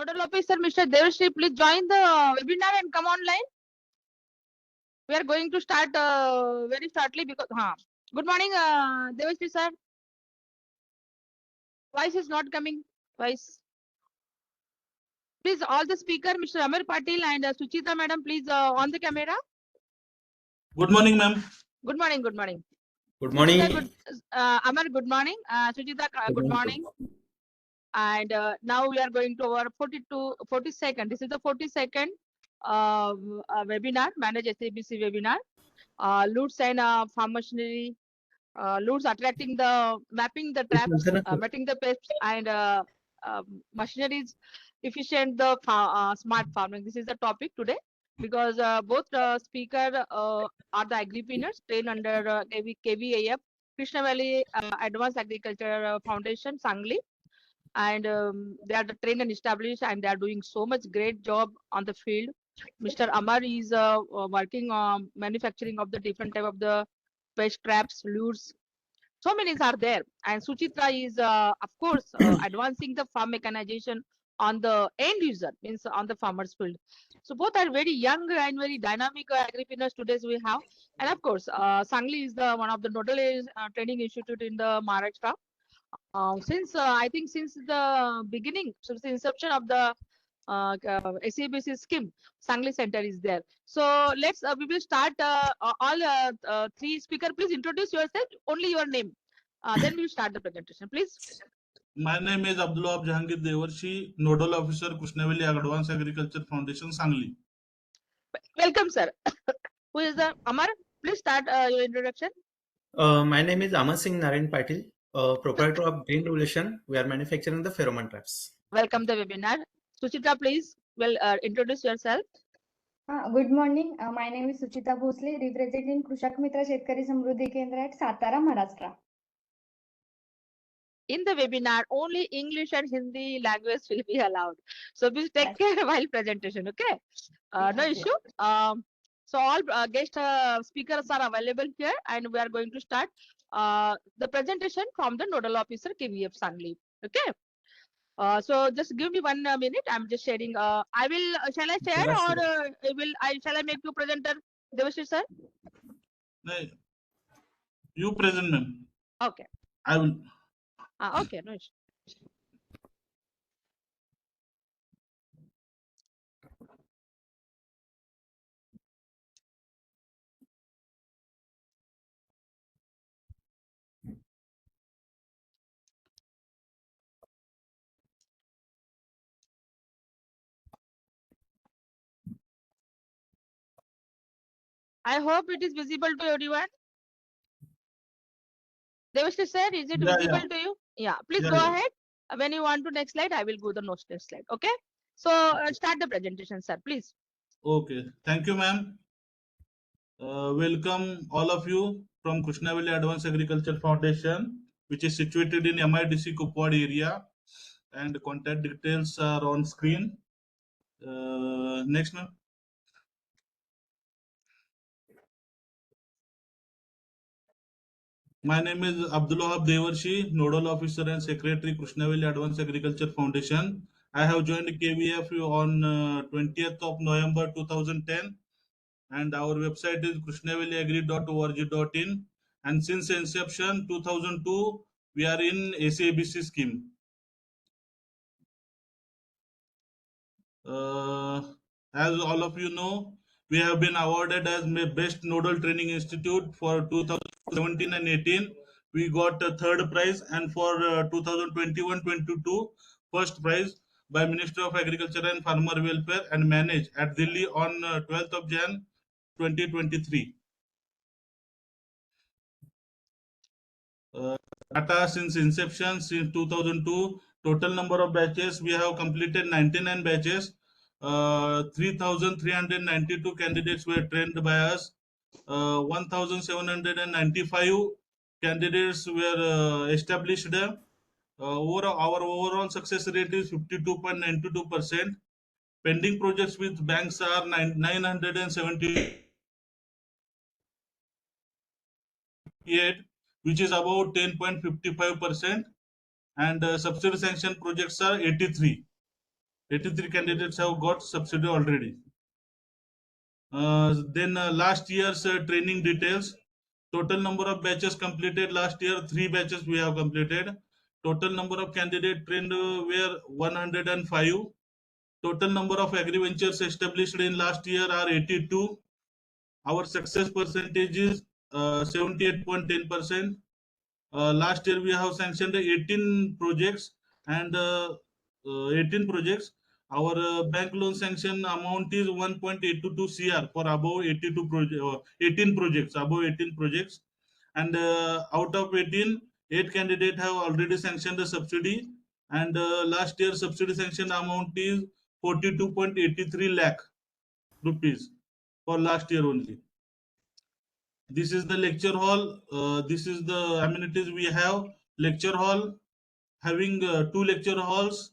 Nodal Officer Mr. Devashri, please join the webinar and come online. We are going to start very shortly because. Good morning, Devashri sir. Voice is not coming. Voice. Please, all the speaker, Mr. Amar Patil and Suchita madam, please on the camera. Good morning, ma'am. Good morning. Good morning. Good morning. Suchita, Amar, good morning. Suchita, good morning. And now we are going to our 42nd. This is the 42nd webinar, Manage SABC webinar. Loots and farm machinery. Loots attracting the mapping the traps, mapping the pests and machineries efficient the smart farming. This is the topic today because both speaker are the agripreneurs trained under KVAF, Krishna Valley Advanced Agriculture Foundation, Sangli. And they are trained and established and they are doing so much great job on the field. Mr. Amar is working on manufacturing of the different type of the pest traps, lures. So many are there. And Suchitra is, of course, advancing the farm mechanization on the end user, means on the farmer's field. So both are very young and very dynamic agripreneurs today we have. And of course, Sangli is the one of the nodal training institute in the Maharashtra. Since I think since the beginning, since the inception of the SABC scheme, Sangli Center is there. So let's we will start all three speaker. Please introduce yourself, only your name. Then we will start the presentation, please. My name is Abdullah Jahangir Devarshi, Nodal Officer, Krishna Valley Advanced Agriculture Foundation, Sangli. Welcome, sir. Who is the Amar? Please start your introduction. My name is Amar Singh Narayan Patil, proprietor of Green Revolution. We are manufacturing the pheromone traps. Welcome the webinar. Suchita, please introduce yourself. Good morning. My name is Suchita Bhosle, representing Krushak Mitra Shetkari Samruddhi Kendra at Satara, Maharashtra. In the webinar, only English and Hindi language will be allowed. So please take care while presentation, okay? No issue. So all guest speakers are available here and we are going to start the presentation from the Nodal Officer KVF Sangli, okay? So just give me 1 minute. I'm just sharing. I will. Shall I share or shall I make you presenter, Devashri sir? No, you present, ma'am. Okay. I will. Okay. No issue. I hope it is visible to everyone. Devashri sir, is it visible to you? Yeah. Please go ahead. When you want to next slide, I will go the next slide. Okay. So start the presentation, sir. Please. Okay. Thank you, ma'am. Welcome all of you from Krishna Valley Advanced Agriculture Foundation, which is situated in MIDC Kupwad area, and contact details are on screen. Next, ma'am. My name is Abdullah Devarshi, Nodal Officer and Secretary, Krishna Valley Advanced Agriculture Foundation. I have joined KVF on 20th of November 2010, and our website is krishnavalleyagri.org.in. And since inception 2002, we are in SABC scheme. As all of you know, we have been awarded as Best Nodal Training Institute for 2017 and 18. We got a third prize, and for 2021-22, first prize by Minister of Agriculture and Farmer Welfare and Manage at Delhi on 12th of Jan 2023. Data since inception, since 2002, total number of batches, we have completed 99 batches. 3,392 candidates were trained by us. 1,795 candidates were established. Our overall success rate is 52.92%. Pending projects with banks are 978, which is about 10.55%, and subsidy sanction projects are 83. 83 candidates have got subsidy already. Then last year's training details. Total number of batches completed last year, 3 batches we have completed. Total number of candidates trained were 105. Total number of agri-ventures established in last year are 82. Our success percentage is 78.10%. Last year we have sanctioned 18 projects and 18 projects. Our bank loan sanction amount is 1.822 CR for above 18 projects, above 18 projects. And out of 18, 8 candidates have already sanctioned the subsidy. And last year subsidy sanction amount is 42.83 lakh rupees for last year only. This is the lecture hall. This is the amenities we have. Lecture hall having 2 lecture halls,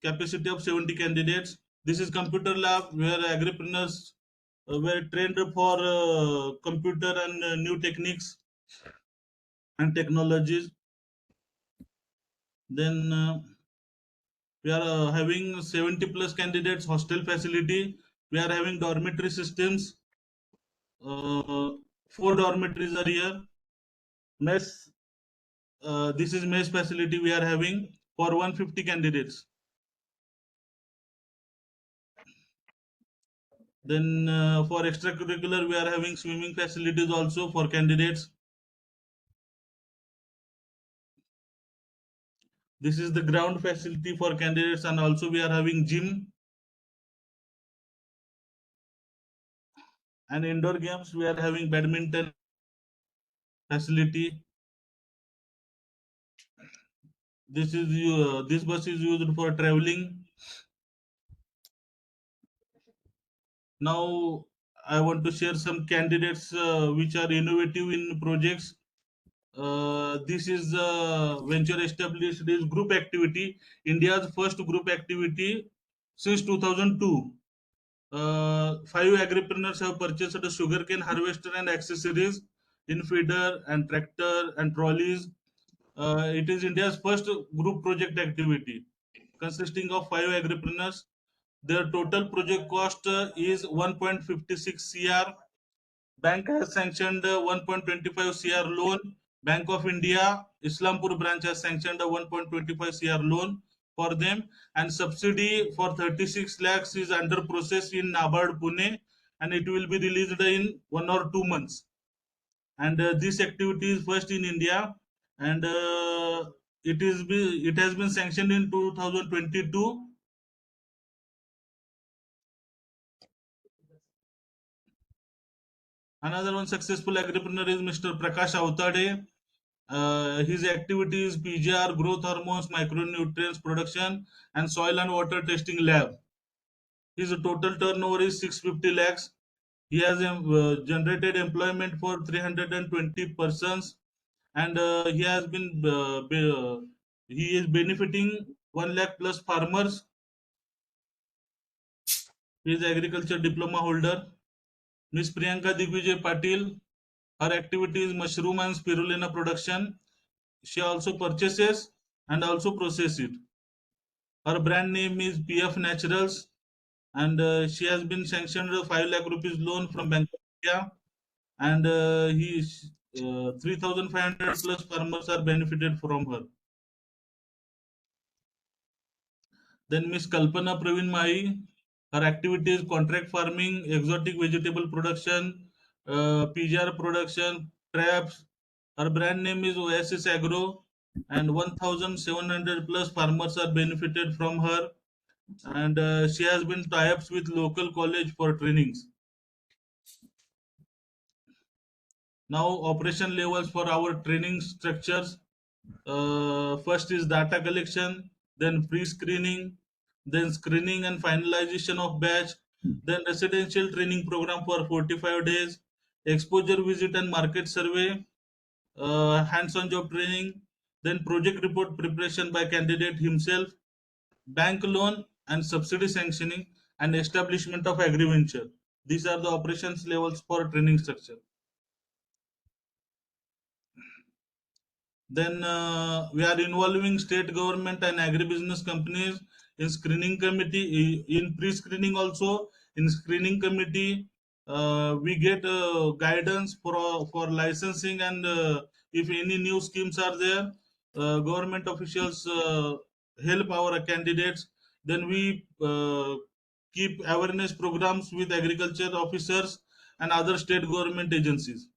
capacity of 70 candidates. This is computer lab where agripreneurs were trained for computer and new techniques and technologies. Then we are having 70 plus candidates hostel facility. We are having dormitory systems. 4 dormitories are here. Mess. This is mess facility we are having for 150 candidates. Then for extracurricular, we are having swimming facilities also for candidates. This is the ground facility for candidates, and also we are having gym and indoor games. We are having badminton facility. This bus is used for traveling. Now I want to share some candidates which are innovative in projects. This is venture established is group activity, India's first group activity since 2002. 5 agripreneurs have purchased a sugarcane harvester and accessories in feeder and tractor and trolleys. It is India's first group project activity consisting of 5 agripreneurs. Their total project cost is 1.56 CR. Bank has sanctioned 1.25 CR loan. Bank of India, Islampur branch has sanctioned a 1.25 CR loan for them, and subsidy for 36 lakhs is under process in NABARD Pune, and it will be released in 1 or 2 months. And this activity is first in India, and it has been sanctioned in 2022. Another one successful agripreneur is Mr. Prakash Avtade. His activities PGR, growth hormones, micronutrients production, and soil and water testing lab. His total turnover is 650 lakhs. He has generated employment for 320 persons, and he is benefiting 1 lakh plus farmers. He is agriculture diploma holder. Miss Priyanka Digvijay Patil. Her activity is mushroom and spirulina production. She also purchases and also processes it. Her brand name is PF Naturals, and she has been sanctioned a 5 lakh rupees loan from Bank of India, and 3,500 plus farmers are benefited from her. Then Miss Kalpana Praveen Mai, her activity is contract farming, exotic vegetable production, PGR production, traps. Her brand name is Oasis Agro, and 1,700 plus farmers are benefited from her, and she has been tie-ups with local college for trainings. Now operation levels for our training structures. First is data collection, then pre-screening, then screening and finalization of batch, then residential training program for 45 days, exposure visit and market survey, hands-on job training, then project report preparation by candidate himself, bank loan and subsidy sanctioning, and establishment of agri-venture. These are the operations levels for training structure. Then we are involving state government and agribusiness companies in screening committee, in pre-screening also. In screening committee, we get guidance for licensing, and if any new schemes are there, government officials help our candidates. Then we keep awareness programs with agriculture officers and other state government agencies.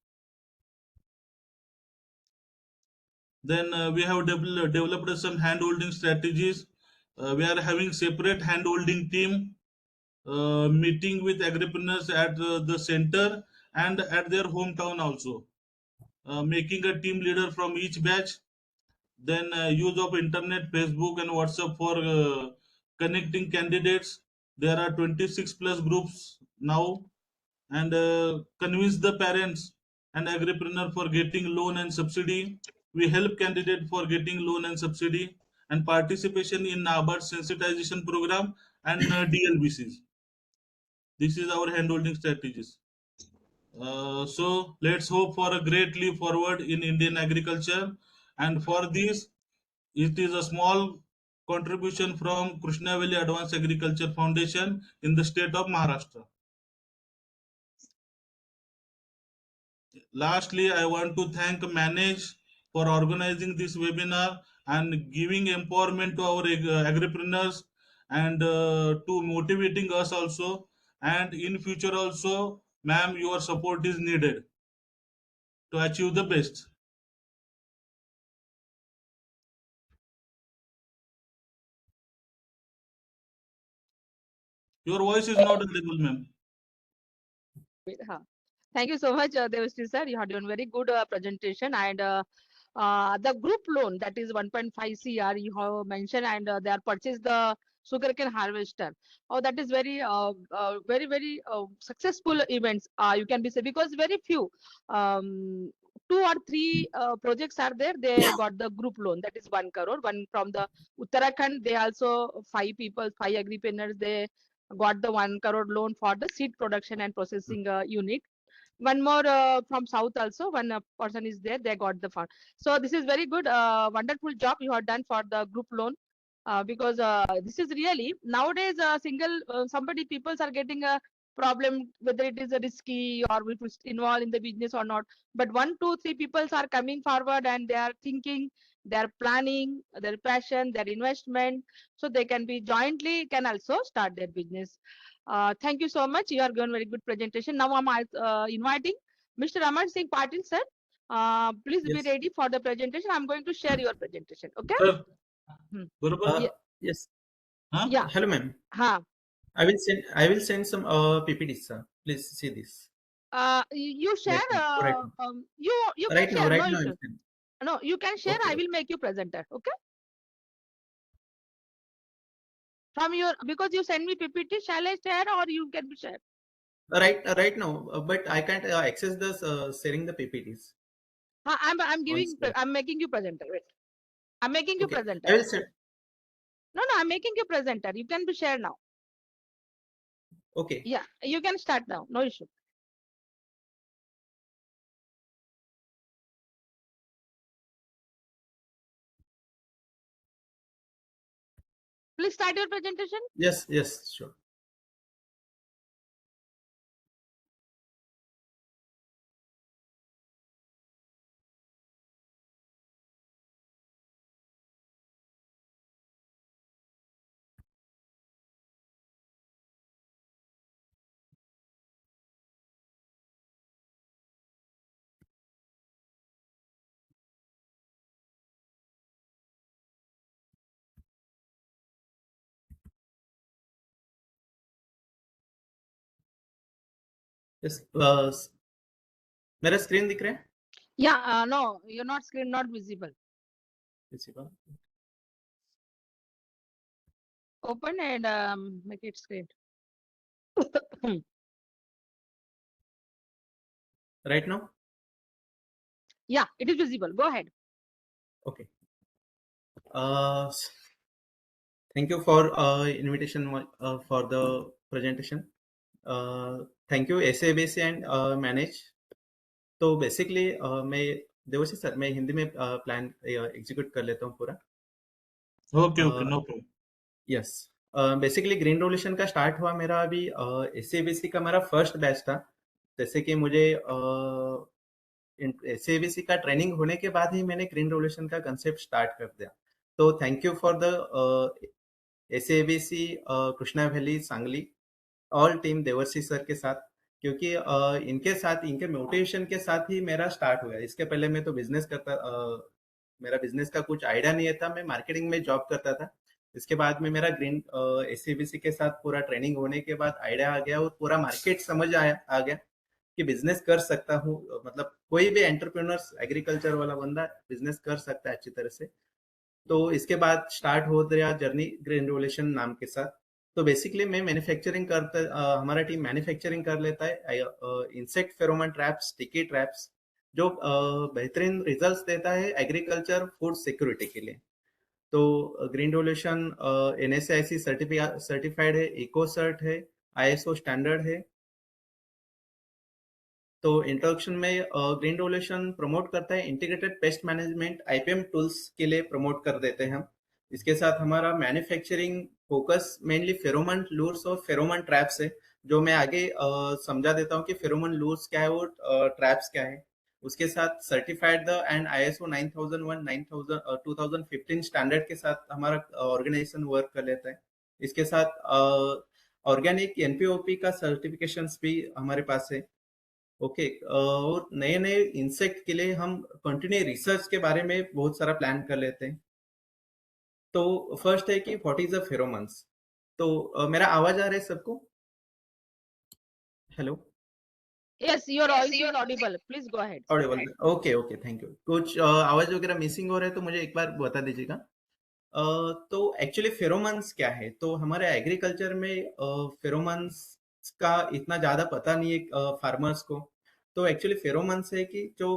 Then we have developed some hand holding strategies. We are having separate hand holding team, meeting with agripreneurs at the center and at their hometown also, making a team leader from each batch. Then use of internet, Facebook and WhatsApp for connecting candidates. There are 26 plus groups now, and convince the parents and agripreneur for getting loan and subsidy. We help candidate for getting loan and subsidy, and participation in NABARD sensitization program and DLBCs. This is our handholding strategies. So let's hope for a great leap forward in Indian agriculture. And for this, it is a small contribution from Krishna Valley Advanced Agriculture Foundation in the state of Maharashtra. Lastly, I want to thank Manage for organizing this webinar and giving empowerment to our agripreneurs, and to motivating us also. And in future also, ma'am, your support is needed to achieve the best. Your voice is not audible, ma'am. Thank you so much, Devashree sir. You have done very good presentation, and the group loan, that is 1.5 CR you have mentioned, and they are purchased the sugarcane harvester. Oh, that is very successful events. You can be say, because very few, 2 or 3 projects are there. They got the group loan. That is 1 crore. One from the Uttarakhand. They also 5 people, 5 agripreneurs. They got the 1 crore loan for the seed production and processing unit. One more from south also, one person is there, they got the fund. So this is very good, wonderful job you have done for the group loan, because this is really nowadays somebody peoples are getting a problem whether it is a risky or if it's involved in the business or not. But 1, 2, 3 peoples are coming forward and they are thinking, they are planning their passion, their investment, so they can be jointly can also start their business. Thank you so much. You are given very good presentation. Now I'm inviting Mr. Aman Singh Patil, sir. Please be Yes. ready for the presentation. I'm going to share your presentation. Okay? Sir, Hmm. बरोबर? Yes. Huh? Yeah. Hello, ma'am. Ha. I will send some PPTs, sir. Please see this. You share. Right You can right now, share. right No now. issue. No, you can share. Okay. I will make you presenter. Okay? From your, because you send me PPT, shall I share or you can be share? Right now, but I can't access the sharing the PPTs. I'm giving. Once, I'm making you presenter. Wait. I'm making you okay. presenter. I will send. No, I'm making you presenter. You can be share now. Okay. Yeah, you can start now. No issue. Please start your presentation. Yes, sure. Yes. मेरा screen दिख रहा है? Yeah, no, you're not screen, not visible. Visible. Open and make it screen. Right now? Yeah, it is visible. Go ahead. Okay. Thank you for invitation for the presentation. Thank you SABC and Manage. तो basically मैं Devshi sir मैं हिंदी में plan execute कर लेता हूँ पूरा. Okay, no problem. Yes, basically green revolution का start हुआ मेरा अभी एसएबीसी का मेरा फर्स्ट बैच था। जैसे कि मुझे एसएबीसी का ट्रेनिंग होने के बाद ही मैंने ग्रीन रेवोल्यूशन का कंसेप्ट स्टार्ट कर दिया। तो thank you for the SABC Krishna valley Sangli all team Devarshi sir के साथ, क्योंकि इनके साथ इनके मोटिवेशन के साथ ही मेरा स्टार्ट हुआ। इसके पहले मैं तो बिजनेस करता, मेरा बिजनेस का कुछ आइडिया नहीं था, मैं मार्केटिंग में जॉब करता था। इसके बाद में मेरा ग्रीन एससीबीसी के साथ पूरा ट्रेनिंग होने के बाद आइडिया आ गया और पूरा मार्केट समझ आ गया कि बिजनेस कर सकता हूँ। मतलब कोई भी एंटरप्रेन्योर्स एग्रीकल्चर वाला बंदा बिजनेस कर सकता है अच्छी तरह से। तो इसके बाद स्टार्ट हो गया जर्नी ग्रीन रेवोल्यूशन नाम के साथ। तो बेसिकली मैं मैन्युफैक्चरिंग करता, हमारा टीम मैन्युफैक्चरिंग कर लेता है insect pheromone traps, sticky traps, जो बेहतरीन रिजल्ट्स देता है एग्रीकल्चर फूड सिक्योरिटी के लिए। तो ग्रीन रेवोल्यूशन एनएसआईसी सर्टिफाइड है, इको सर्ट है, आईएसओ स्टैंडर्ड है। तो इंट्रोडक्शन में ग्रीन रेवोल्यूशन प्रमोट करता है integrated pest management IPM tools के लिए प्रमोट कर देते हैं हम। इसके साथ हमारा मैन्युफैक्चरिंग फोकस मेनली फेरोमन लूर्स और फेरोमन ट्रैप्स है, जो मैं आगे समझा देता हूँ कि फेरोमन लूर्स क्या है और ट्रैप्स क्या है। उसके साथ certified the end ISO 9001 9000 2015 standard के साथ हमारा ऑर्गेनाइजेशन वर्क कर लेता है। इसके साथ ऑर्गेनिक एनपीओपी का सर्टिफिकेशंस भी हमारे पास है। ओके, और नए नए इंसेक्ट के लिए हम कंटिन्यू रिसर्च के बारे में बहुत सारा प्लान कर लेते हैं। तो फर्स्ट है कि व्हाट इज अ फेरोमन्स। तो मेरा आवाज आ रहा है सबको? Hello, Yes, your voice is audible. Please go ahead. Audible? Okay okay, thank you. कुछ आवाज वगैरह मिसिंग हो रहा है तो मुझे एक बार बता दीजिएगा। तो एक्चुअली फेरोमन्स क्या है, तो हमारे एग्रीकल्चर में फेरोमन्स का इतना ज्यादा पता नहीं है फार्मर्स को। तो एक्चुअली फेरोमन्स है कि जो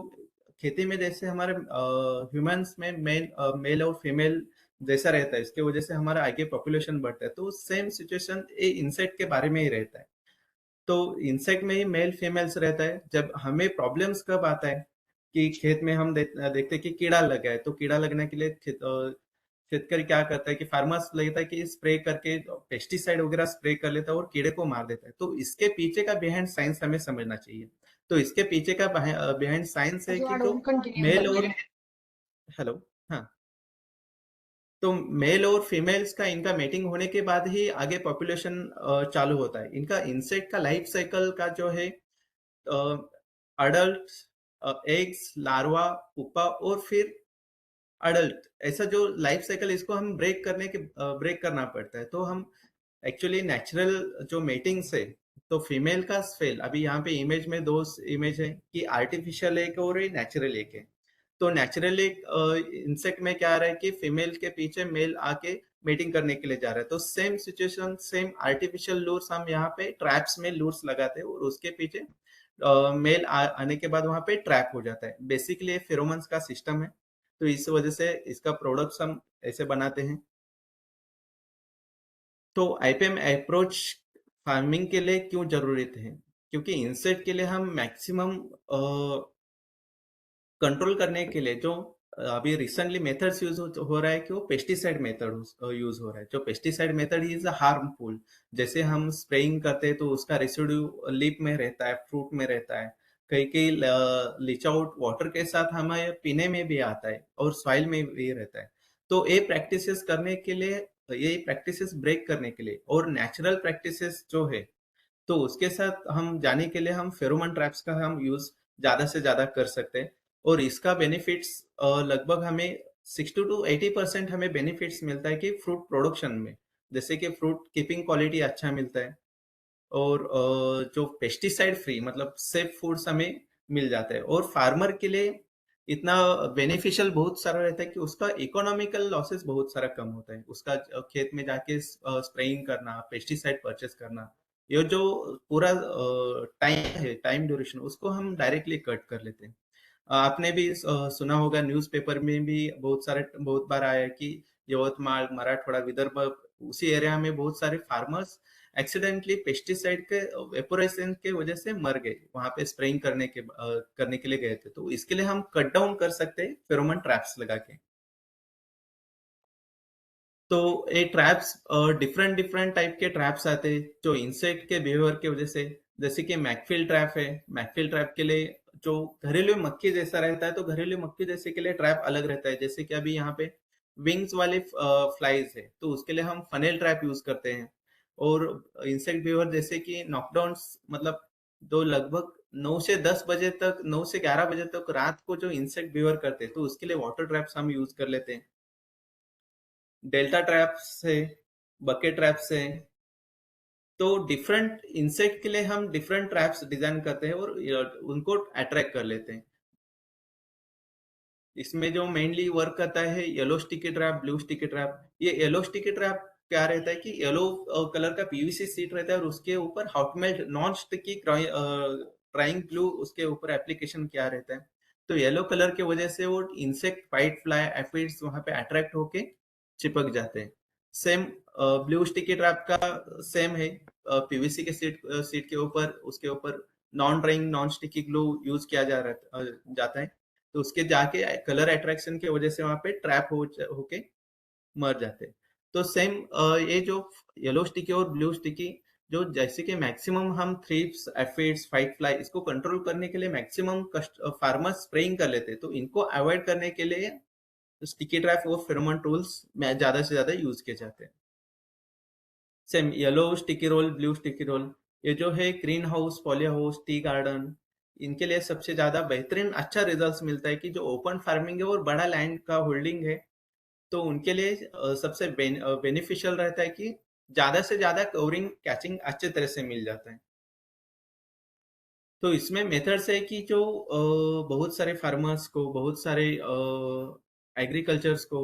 खेती में जैसे हमारे ह्यूमंस में मेल और फीमेल जैसा रहता है, इसके वजह से हमारा आगे पॉपुलेशन बढ़ता है। तो सेम सिचुएशन ये इंसेक्ट के बारे में ही रहता है। तो इंसेक्ट में ही मेल फीमेल्स रहता है। जब हमें प्रॉब्लम्स कब आता है कि खेत में हम देखते हैं कि कीड़ा लगा है, तो कीड़ा लगने के लिए शेतकरी क्या करता है कि फार्मर्स लगता है कि स्प्रे करके पेस्टिसाइड वगैरह स्प्रे कर लेता है और कीड़े को मार देता है। तो इसके पीछे का बिहाइंड साइंस हमें समझना चाहिए। तो इसके पीछे का बिहाइंड साइंस है कि जो मेल और हेलो, हाँ, तो मेल और फीमेल्स का इनका मेटिंग होने के बाद ही आगे पॉपुलेशन चालू होता है। इनका इंसेक्ट का लाइफ साइकिल का जो है अडल्ट, एग्स, लार्वा, पुपा और फिर अडल्ट, ऐसा जो लाइफ साइकिल, इसको हम ब्रेक करना पड़ता है। तो हम एक्चुअली नेचुरल जो मेटिंग्स है, तो फीमेल का फेल, अभी यहाँ पे इमेज में दो इमेज है कि आर्टिफिशियल एक और नेचुरल एक है। तो नेचुरल एक इंसेक्ट में क्या आ रहा है कि फीमेल के पीछे मेल आके मेटिंग करने के लिए जा रहा है। तो सेम सिचुएशन, सेम आर्टिफिशियल लूर्स हम यहाँ पे ट्रैप्स में लूर्स लगाते हैं और उसके पीछे मेल आने के बाद वहां पे ट्रैप हो जाता है। बेसिकली फेरोमन्स का सिस्टम है। तो इस वजह से इसका प्रोडक्ट्स हम ऐसे बनाते हैं। तो आईपीएम अप्रोच फार्मिंग के लिए क्यों जरूरत है? क्योंकि इंसेक्ट के लिए हम मैक्सिमम कंट्रोल करने के लिए जो अभी रिसेंटली मेथड्स यूज हो रहा है कि वो पेस्टिसाइड मेथड यूज हो रहा है। जो पेस्टिसाइड मेथड इज हार्मफुल। जैसे हम स्प्रेइंग करते हैं तो उसका रेसिड्यू लीफ में रहता है, फ्रूट में रहता है, कई कई लीच आउट वाटर के साथ हमें पीने में भी आता है और सॉइल में भी रहता है। तो ये प्रैक्टिसेस करने के लिए, ये प्रैक्टिसेस ब्रेक करने के लिए और नेचुरल प्रैक्टिसेस जो है, तो उसके साथ हम जाने के लिए हम फेरोमोन ट्रैप्स का हम यूज ज्यादा से ज्यादा कर सकते हैं। और इसका बेनिफिट्स लगभग हमें 60 to 80% हमें बेनिफिट्स मिलता है कि फ्रूट प्रोडक्शन में, जैसे कि फ्रूट कीपिंग क्वालिटी अच्छा मिलता है और जो पेस्टिसाइड फ्री मतलब सेफ फूड्स हमें मिल जाता है। और फार्मर के लिए इतना बेनिफिशियल बहुत सारा रहता है कि उसका इकोनॉमिकल लॉसेस बहुत सारा कम होता है। उसका खेत में जाके स्प्रेइंग करना, पेस्टिसाइड परचेस करना, ये जो पूरा टाइम है, टाइम ड्यूरेशन, उसको हम डायरेक्टली कट कर लेते हैं। आपने भी सुना होगा, न्यूज़पेपर में भी बहुत बार आया है कि यवतमाळ, मराठवाड़ा, विदर्भ, उसी एरिया में बहुत सारे फार्मर्स एक्सीडेंटली पेस्टिसाइड के वेपोराइजेशन के वजह से मर गए, वहां पे स्प्रेइंग करने के लिए गए थे। तो इसके लिए हम कट डाउन कर सकते हैं फेरोमोन ट्रैप्स लगा के। तो ये ट्रैप्स डिफरेंट डिफरेंट टाइप के ट्रैप्स आते हैं जो इंसेक्ट के बिहेवियर की वजह से, जैसे कि मैकफिल ट्रैप है। मैकफिल ट्रैप के लिए जो घरेलू मक्खी जैसा रहता है, तो घरेलू मक्खी जैसे के लिए ट्रैप अलग रहता है। जैसे कि अभी यहाँ पे विंग्स वाले फ्लाइज है, तो उसके लिए हम फनेल ट्रैप यूज करते हैं। और इंसेक्ट बिहेवियर जैसे कि नॉकडाउन्स, मतलब जो लगभग 9 से 10 बजे तक, 9 से 11 बजे तक रात को जो इंसेक्ट बिहेवियर करते हैं, तो उसके लिए वाटर ट्रैप्स हम यूज कर लेते हैं। डेल्टा ट्रैप्स है, बकेट ट्रैप्स है। तो डिफरेंट इंसेक्ट के लिए हम डिफरेंट ट्रैप्स डिजाइन करते हैं और उनको अट्रैक्ट कर लेते हैं। इसमें जो मेनली वर्क करता है yellow sticky trap, blue sticky trap. ये येलो स्टिकी ट्रैप क्या रहता है कि येलो कलर का पीवीसी सीट रहता है और उसके ऊपर hot melt non sticky trying glue उसके ऊपर एप्लीकेशन किया रहता है। तो येलो कलर की वजह से वो इंसेक्ट, व्हाइट फ्लाई, एफिड्स वहां पे अट्रैक्ट होके चिपक जाते हैं। सेम ब्लू स्टिकी ट्रैप का सेम है, पीवीसी के सीट के ऊपर, उसके ऊपर non drawing non sticky glue use किया जाता है। तो उसके जाके कलर अट्रैक्शन की वजह से वहां पे ट्रैप होके मर जाते हैं। तो सेम ये जो येलो स्टिकी और ब्लू स्टिकी, जो जैसे कि मैक्सिमम हम थ्रिप्स, एफिड्स, व्हाइट फ्लाई, इसको कंट्रोल करने के लिए मैक्सिमम फार्मर्स स्प्रेइंग कर लेते हैं। तो इनको अवॉइड करने के लिए स्टिकी ट्रैप और फेरोमोन टूल्स में ज्यादा से ज्यादा यूज किए जाते हैं। Same yellow sticky roll, blue sticky roll, ये जो है green house, poly house, tea garden, इनके लिए सबसे ज्यादा बेहतरीन अच्छा रिजल्ट्स मिलता है कि जो ओपन फार्मिंग है और बड़ा लैंड का होल्डिंग है, तो उनके लिए सबसे बेनिफिशियल रहता है कि ज्यादा से ज्यादा कवरिंग, कैचिंग अच्छे तरह से मिल जाता है। तो इसमें मेथड्स है कि जो बहुत सारे फार्मर्स को, बहुत सारे एग्रीकल्चर्स को,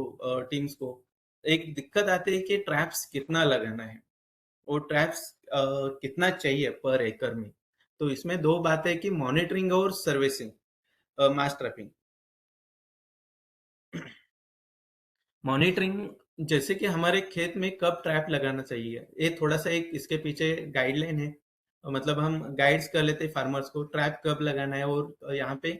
टीम्स को एक दिक्कत आती है कि ट्रैप्स कितना लगाना है और ट्रैप्स कितना चाहिए पर एकड़ में। तो इसमें दो बातें कि मॉनिटरिंग और सर्विसिंग, मास ट्रैपिंग। मॉनिटरिंग जैसे कि हमारे खेत में कब ट्रैप लगाना चाहिए, ये थोड़ा सा एक इसके पीछे गाइडलाइन है। मतलब हम गाइड्स कर लेते हैं फार्मर्स को ट्रैप कब लगाना है और यहाँ पे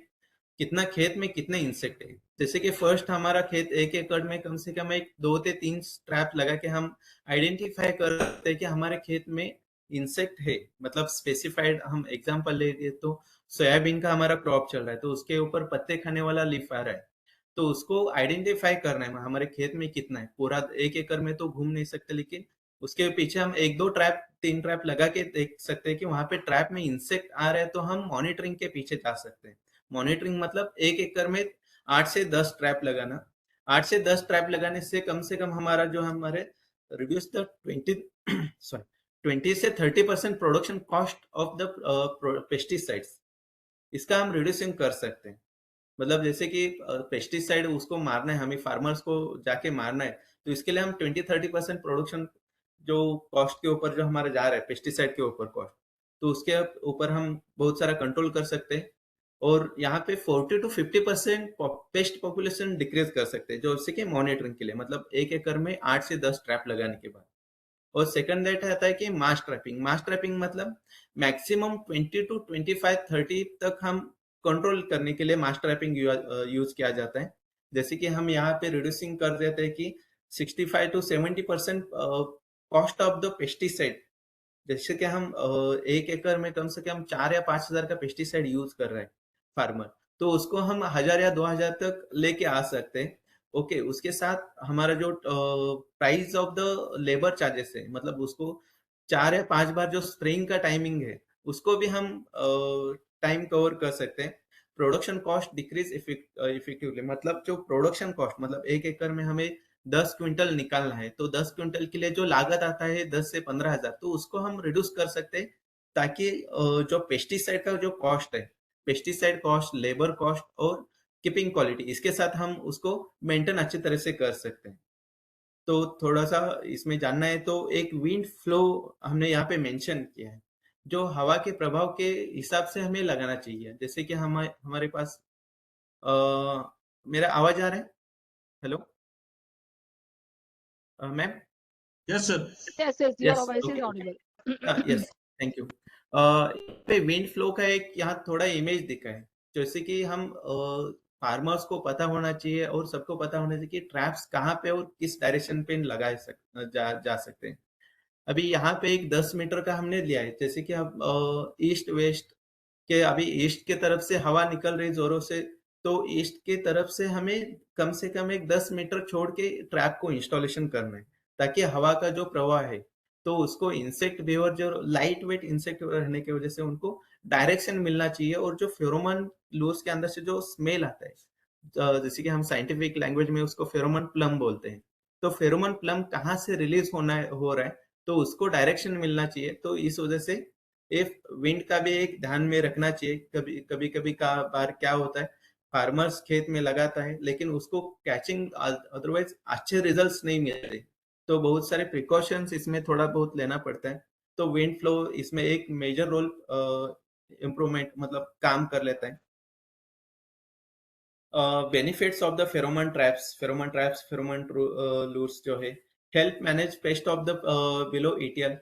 कितना खेत में कितने इंसेक्ट है। जैसे कि फर्स्ट हमारा खेत 1 एकड़ में कम से कम एक 2 से 3 ट्रैप लगा के हम आइडेंटिफाई करते हैं कि हमारे खेत में इंसेक्ट है। मतलब स्पेसिफाइड, हम एग्जांपल ले लिए तो सोयाबीन का हमारा क्रॉप चल रहा है, तो उसके ऊपर पत्ते खाने वाला लीफ आ रहा है, तो उसको आइडेंटिफाई करना है हमारे खेत में कितना है। पूरा 1 एकड़ में तो घूम नहीं सकते, लेकिन उसके पीछे हम 1-2 ट्रैप, 3 ट्रैप लगा के देख सकते हैं कि वहां पे ट्रैप में इंसेक्ट आ रहे हैं, तो हम मॉनिटरिंग के पीछे जा सकते हैं। मॉनिटरिंग मतलब 1 एकड़ में 8 से 10 ट्रैप लगाना। 8 से 10 ट्रैप लगाने से कम हमारा जो हमारे रिड्यूस द 20 से 30% production cost of the pesticides, इसका हम रिड्यूसिंग कर सकते हैं। मतलब जैसे कि पेस्टिसाइड उसको मारना है, हमें फार्मर्स को जाके मारना है, तो इसके लिए हम 20-30% प्रोडक्शन जो कॉस्ट के ऊपर जो हमारा जा रहा है पेस्टिसाइड के ऊपर कॉस्ट, तो उसके ऊपर हम बहुत सारा कंट्रोल कर सकते हैं। और यहाँ पे 40-50% पेस्ट पॉपुलेशन डिक्रीज कर सकते हैं, जो जैसे कि मॉनिटरिंग के लिए, मतलब 1 एकड़ में 8 से 10 ट्रैप लगाने के बाद। और सेकंड दैट आता है कि मास ट्रैपिंग। मास ट्रैपिंग मतलब मैक्सिमम 20-25-30 तक हम कंट्रोल करने के लिए मास ट्रैपिंग यूज किया जाता है। जैसे कि हम यहाँ पे रिड्यूसिंग कर देते हैं कि 65-70% कॉस्ट ऑफ द पेस्टिसाइड। जैसे कि हम 1 एकड़ में कम से कम 4 या 5 हजार का पेस्टिसाइड यूज कर रहे हैं फार्मर, तो उसको हम 1000 या 2000 तक लेके आ सकते हैं। ओके, उसके साथ हमारा जो price of the labour charges है, मतलब उसको 4 या 5 बार जो स्प्रेइंग का टाइमिंग है, उसको भी हम टाइम कवर कर सकते हैं। प्रोडक्शन कॉस्ट डिक्रीज इफेक्टिवली, मतलब जो प्रोडक्शन कॉस्ट, मतलब 1 एकड़ में हमें 10 क्विंटल निकालना है, तो 10 क्विंटल के लिए जो लागत आता है 10 से 15 हजार, तो उसको हम रिड्यूस कर सकते हैं, ताकि जो पेस्टिसाइड का जो कॉस्ट है, पेस्टिसाइड कॉस्ट, लेबर कॉस्ट और कीपिंग क्वालिटी, इसके साथ हम उसको मेंटेन अच्छी तरह से कर सकते हैं। तो थोड़ा सा इसमें जानना है तो एक विंड फ्लो हमने यहाँ पे मेंशन किया है, जो हवा के प्रभाव के हिसाब से हमें लगाना चाहिए। जैसे कि हमारे पास मेरा आवाज आ रहा है? Hello ma'am? Yes, sir. Yes, yes, your yes, voice is okay, audible. Yes, thank you. पे विंड फ्लो का एक यहाँ थोड़ा इमेज दिखा है। जैसे कि हम फार्मर्स को पता होना चाहिए और सबको पता होना चाहिए कि ट्रैप्स कहाँ पे और किस डायरेक्शन पे जा सकते हैं। अभी यहाँ पे एक 10 मीटर का हमने लिया है, जैसे कि अब ईस्ट वेस्ट के अभी ईस्ट के तरफ से हवा निकल रही जोरों से, तो ईस्ट के तरफ से कम एक 10 मीटर छोड़ के ट्रैप को इंस्टॉलेशन करना है, ताकि हवा का जो प्रवाह है तो उसको इंसेक्ट बेवर जो लाइट वेट इंसेक्ट रहने की वजह से उनको डायरेक्शन मिलना चाहिए, और जो फेरोमोन लूज के अंदर से जो स्मेल आता है, जैसे कि हम साइंटिफिक लैंग्वेज में उसको फेरोमोन प्लम बोलते हैं, तो फेरोमोन प्लम कहाँ से रिलीज हो रहा है तो उसको डायरेक्शन मिलना चाहिए। तो इस वजह से इफ विंड का भी एक ध्यान में रखना चाहिए। कभी कभी का बार क्या होता है, फार्मर्स खेत में लगाता है लेकिन उसको कैचिंग अदरवाइज अच्छे रिजल्ट्स नहीं मिलते, तो बहुत सारे प्रिकॉशंस इसमें थोड़ा बहुत लेना पड़ता है। तो विंड फ्लो इसमें एक मेजर रोल इम्प्रूवमेंट मतलब काम कर लेता है। Benefits of the pheromone lures जो है, help manage pest of the below ETL.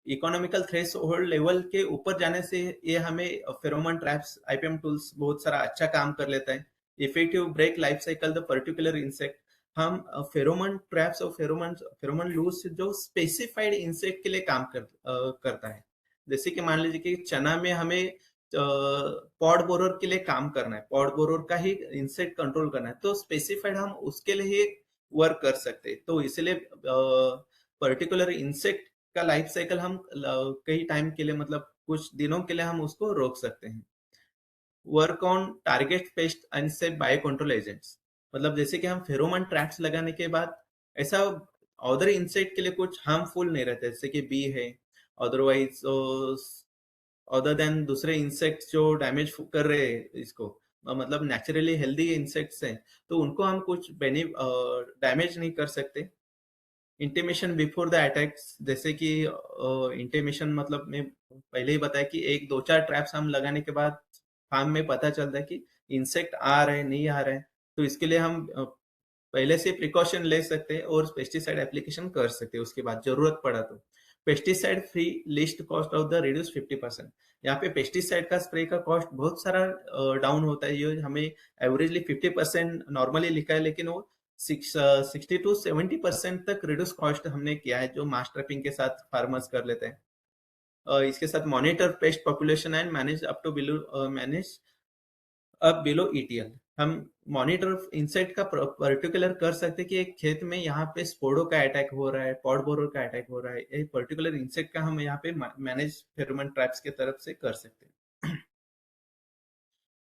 Economical threshold level के ऊपर जाने से ये हमें फेरोमोन ट्रैप्स आईपीएम टूल्स बहुत सारा अच्छा काम कर लेता है। Effective break life cycle the particular insect. हम फेरोमोन ट्रैप्स और फेरोमोन लूज जो स्पेसिफाइड इंसेक्ट के लिए करता है। जैसे कि मान लीजिए कि चना में हमें पॉड बोरर के लिए काम करना है, पॉड बोरर का ही इंसेक्ट कंट्रोल करना है, तो स्पेसिफाइड हम उसके लिए ही वर्क कर सकते हैं। तो इसलिए पर्टिकुलर इंसेक्ट का लाइफ साइकिल हम कई टाइम के लिए मतलब कुछ दिनों के लिए हम उसको रोक सकते हैं। Work on target paste and से बायो कंट्रोल एजेंट्स। मतलब जैसे कि हम फेरोमोन ट्रैप्स लगाने के बाद ऐसा अदर इंसेक्ट के लिए कुछ हार्मफुल नहीं रहता, जैसे कि बी है, अदरवाइज अदर देन दूसरे इंसेक्ट्स जो डैमेज कर रहे हैं इसको, मतलब नेचुरली हेल्दी इंसेक्ट्स हैं, तो उनको हम कुछ डैमेज नहीं कर सकते। इंटीमेशन बिफोर द अटैक्स, जैसे कि इंटीमेशन मतलब मैं पहले ही बताया कि एक दो चार ट्रैप्स हम लगाने के बाद फार्म में पता चलता है कि इंसेक्ट आ रहे हैं नहीं आ रहे हैं, तो इसके लिए हम पहले से प्रिकॉशन ले सकते हैं और पेस्टिसाइड एप्लीकेशन कर सकते हैं उसके बाद जरूरत पड़ा तो। Pesticide free list cost of the reduce 50%। यहाँ पे पेस्टिसाइड का स्प्रे का कॉस्ट बहुत सारा डाउन होता है, ये हमें एवरेजली 50% नॉर्मली लिखा है, लेकिन वो 60 to 70% तक रिड्यूस कॉस्ट हमने किया है, जो मास ट्रैपिंग के साथ फार्मर्स कर लेते हैं। इसके साथ monitor pest population and manage up to below ETL. हम मॉनिटर इंसेक्ट का पर्टिकुलर कर सकते हैं कि एक खेत में यहाँ पे स्पोडो का अटैक हो रहा है, पॉड बोरर का अटैक हो रहा है, एक पर्टिकुलर इंसेक्ट का हम यहाँ पे मैनेज फेरोमोन ट्रैप्स के तरफ से कर सकते हैं।